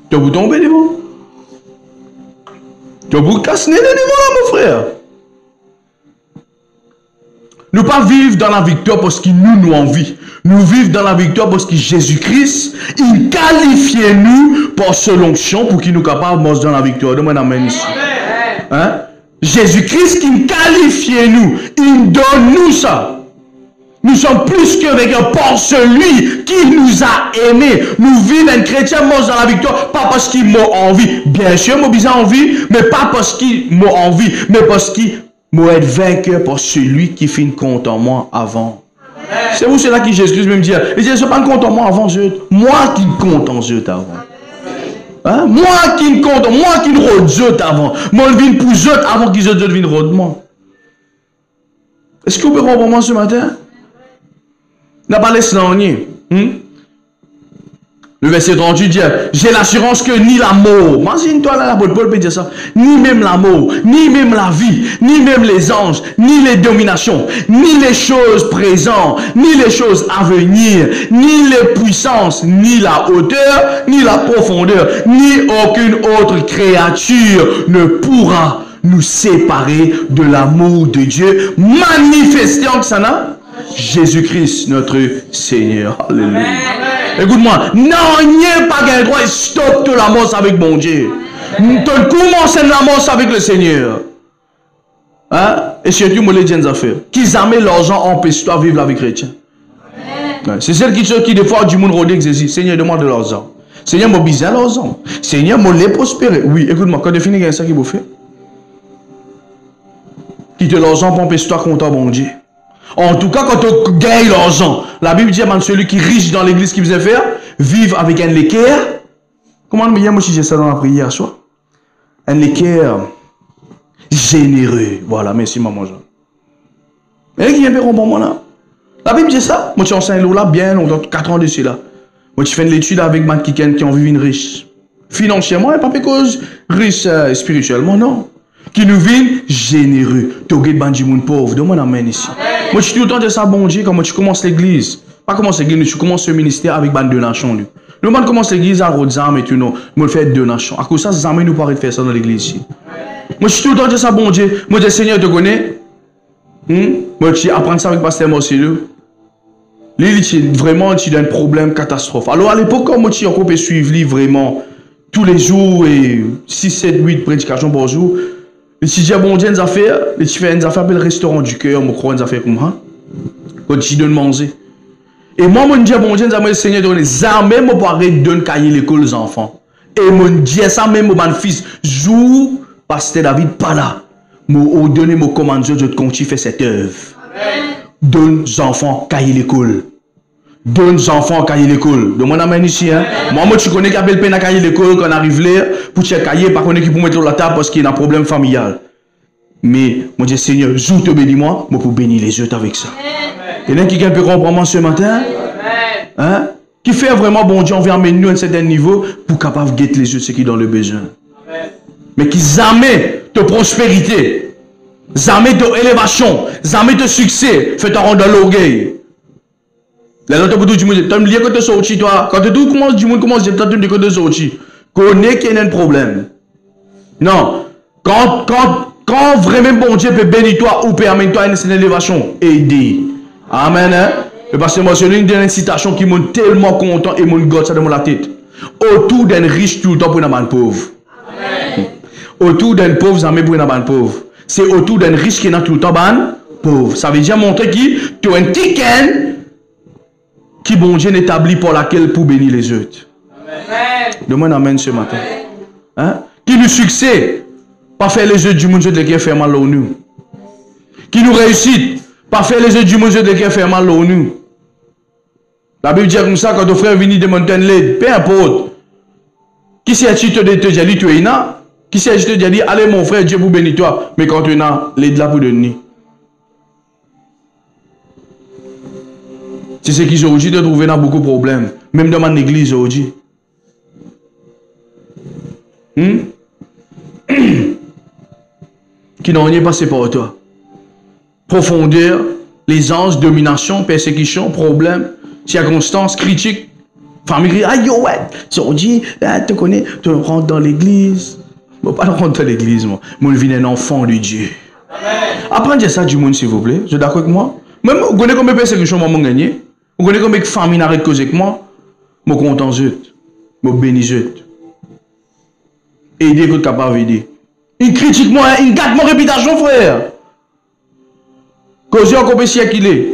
Speaker 1: Tu vas tomber devant. Tu vas casser devant là, mon frère. Nous pas vivre dans la victoire parce qu'il nous envie. Nous vivons dans la victoire parce que Jésus-Christ, il qualifie nous par son onction pour qu'il nous capable de marcher dans la victoire. Demande amen ici. Hein? Jésus-Christ qui qualifie nous, il donne nous ça. Nous sommes plus que vainqueurs par celui qui nous a aimés. Nous vivons un chrétien mort dans la victoire, pas parce qu'il m'a envie. Bien sûr, moi j'ai envie, mais pas parce qu'il m'a envie, mais parce qu'il m'a être vainqueur par celui qui fait une compte en moi avant. C'est pour cela que Jésus même dit, il dit, c'est pas un compte en moi avant, moi qui compte en eux avant. Hein? Moi qui compte, moi qui rôde eux avant. Moi je viens pour eux avant qu'ils viennent rôde moi. Est-ce que vous pouvez comprendre moi ce matin? N'a pas laissé l'ennuyer. Le verset 38 dit, j'ai l'assurance que ni la mort, imagine-toi là, la Paul peut dire ça, ni même la mort, ni même la vie, ni même les anges, ni les dominations, ni les choses présentes, ni les choses à venir, ni les puissances, ni la hauteur, ni la profondeur, ni aucune autre créature ne pourra nous séparer de l'amour de Dieu manifesté en ça. Jésus-Christ, notre Seigneur. Alléluia. Écoute-moi, non, il n'y a pas de droit, stop de la mort avec mon Dieu. Commence la mort avec le Seigneur. Hein? Et surtout, moi, les gens affaires. Qu'ils amènent l'argent empêche-toi de vivre la vie chrétienne. C'est celle qui, des fois, du monde rôde exercice. Seigneur, demande de l'argent. Seigneur, moi, bizarre l'argent. Seigneur, moi, les prospérer. Oui, écoute-moi, quand tu finis, il y a ça qui vous fait. Qui te l'argent pour empêcher-toi contre mon Dieu. En tout cas, quand tu gagnes l'argent, la Bible dit à celui qui est riche dans l'église qui faisait faire, vivre avec un équerre. Comment me dire, moi, si j'ai ça dans la prière, soit un équerre généreux. Voilà, merci, maman Jean. Et qui vient faire un bon moment là. La Bible dit ça. Moi, tu enseignes là, bien longtemps, 4 ans dessus là. Moi, tu fais une étude avec Matt Kiken qui ont vécu une riche. Financièrement, et pas parce riche spirituellement, non. Qui nous vit généreux. Tu as des gens pauvres. Demande amen ici. Moi, je suis tout le temps de ça, bon Dieu, quand tu commences l'église. Pas commencer l'église, tu commences ce ministère avec des donations. Nous, on commence l'église à Rodzam et tu nous, nous fait donations. À cause de ça, jamais nous paraît de faire ça dans l'église ici. Moi, je suis tout le temps de ça, bon Dieu. Moi, je dis, Seigneur, te connais. Moi, tu apprends ça avec Pasteur Marcelo. Lui, vraiment, tu as un problème catastrophe. Alors, à l'époque, quand moi, tu as encore suivre lui vraiment tous les jours et 6, 7, 8 prédications par jour. Et si j'ai bon Dieu, des affaires, et tu fais des affaires pour le restaurant du cœur, je crois des affaires comme ça. Quand tu donnes manger. Et moi, je dis bon Dieu, le Seigneur donne jamais me paraît donner cahier l'école aux enfants. Et je dis ça même mon fils, jour pasteur David pas là. Je donne mon commande, je te continue faire cette œuvre. Donne aux enfants cahier l'école. Donne aux enfants cahier l'école. Donc, moi, je ici. Hein? Moi, tu connais qu'il y a peine à cahier l'école quand on arrive là, pour te cahier, par contre, qui pour mettre sur la table parce qu'il y a un problème familial. Mais, moi, je dis, Seigneur, je te bénis moi, pour bénir les autres avec ça. Il y en a qui peut comprendre ce matin? Hein? Qui fait vraiment bon Dieu, on vient amener nous à un certain niveau pour capable de guetter les autres, ceux qui ont le besoin. Mais qui jamais de prospérité, jamais de élévation, jamais de succès, fait te rendre dans l'orgueil. Les autres du monde, tu me dis que tu es sorti, toi. Quand tout commence, du monde commence, tu me dis que tu es sorti. Connais qu'il y a un problème. Non. Quand vraiment bon Dieu peut bénir toi ou peut amener toi à une élévation, aider. Amen. Hein? Parce que moi, c'est l'une des incitations qui m'ont tellement content et mon God, ça dans la tête. Autour d'un riche tout le temps pour une bande pauvre. Autour d'un pauvre, ça met pour une bande pauvre. C'est autour d'un riche qui est tout le temps bande pauvre. Ça veut dire montrer qui tu as un ticket qui bon Dieu établi pour laquelle pour bénir les autres. Demande amen ce matin. Hein? Qui nous succès, pas faire les autres du monde de qui fait mal à nous. Qui nous réussit, pas faire les autres du monde de qui fait mal à nous. La Bible dit comme ça, quand ton frère vient demander l'aide, peu importe. Qui c'est qui te dit tu es là? Qui c'est qui te dit allez mon frère, Dieu vous bénit toi. Mais quand tu es là, l'aide là pour donner. C'est ce qu'ils ont aujourd'hui de trouver dans beaucoup de problèmes. Même dans mon église aujourd'hui. Qui n'ont rien passé par toi. Profondeur, les anges, domination, persécution, problème, circonstances, critiques. Famille, ah yo ouais, on dit, tu connais, tu rentres dans l'église. Bon, pas rentrer dans l'église, moi. Moi, je viens un enfant de Dieu. Apprenez ça du monde, s'il vous plaît. Vous êtes d'accord avec moi? Même, vous connaissez combien de persécutions moi gagné? Vous connaissez combien de familles n'arrêtent cause avec moi? Je suis content, je suis béni. Aider que tu capable d'aider. Il critique moi, il gâte mon réputation, frère. Cause encore peu siècle qu'il est.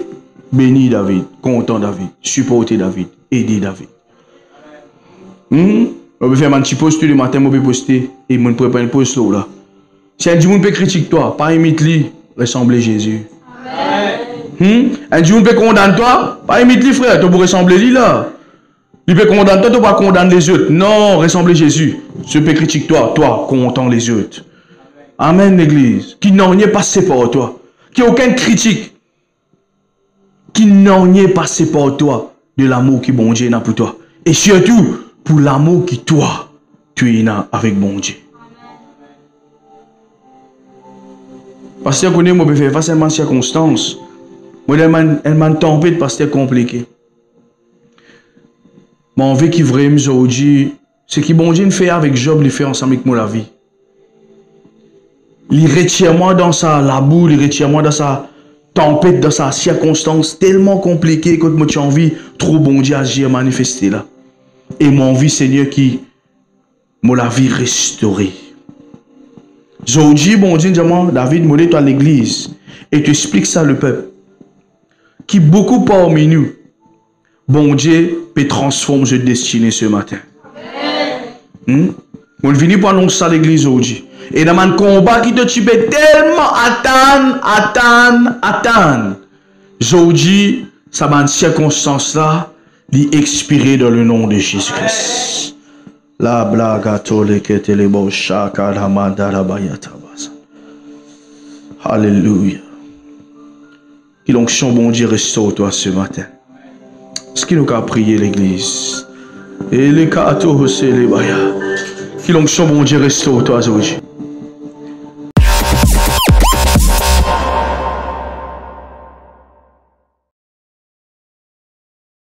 Speaker 1: Béni David, content David, supporter David, aider David. Je vais faire un petit post tous les matins, je vais poster et je vais préparer un post là. Si un monde peut critiquer toi, pas imiter lui, ressembler Jésus. Un monde peut condamner toi, pas imiter lui, frère, tu peux ressembler lui là. Il peut condamner toi, tu peux pas condamner les autres. Non, ressembler Jésus. Je peux critiquer toi, toi, content les autres. Amen, l'église. Qui n'en est passé par toi. Qui n'a aucune critique. Qui n'en est passé par toi de l'amour qui bon Dieu n'a pour toi. Et surtout, pour l'amour qui toi, tu es là avec bon Dieu. Parce que connaît moi, je fais facilement circonstance. Moi, elle m'a tempête parce que c'est compliqué. Mais on veut qu'il vraiment aujourd'hui, ce qui bon Dieu fait avec Job, il fait ensemble avec moi la vie. Il retire moi dans sa labour, il retire moi dans sa tempête, dans sa circonstance tellement compliquée que moi j'ai envie trop bon Dieu agir, manifester là. Et mon envie Seigneur qui m'a la vie restaurée. Aujourd'hui, bon Dieu, David, moi toi à l'église et tu expliques ça le peuple. Qui beaucoup parmi nous, bon Dieu peut transformer notre destinée ce matin. On vient pour annoncer ça à l'église aujourd'hui. Et dans mon combat qui te tue tellement attendre. Aujourd'hui, ça m'a circonstance là, l'expirer dans le nom de Jésus-Christ. La blague à tous les qui étaient les beaux chaka la mandala bayatabas. Alléluia. Qui l'onction bon Dieu restaure toi ce matin. Ce qui nous a prié l'église. Et les cadeaux c'est les bayas. Qui l'onction bon Dieu restaure toi aujourd'hui.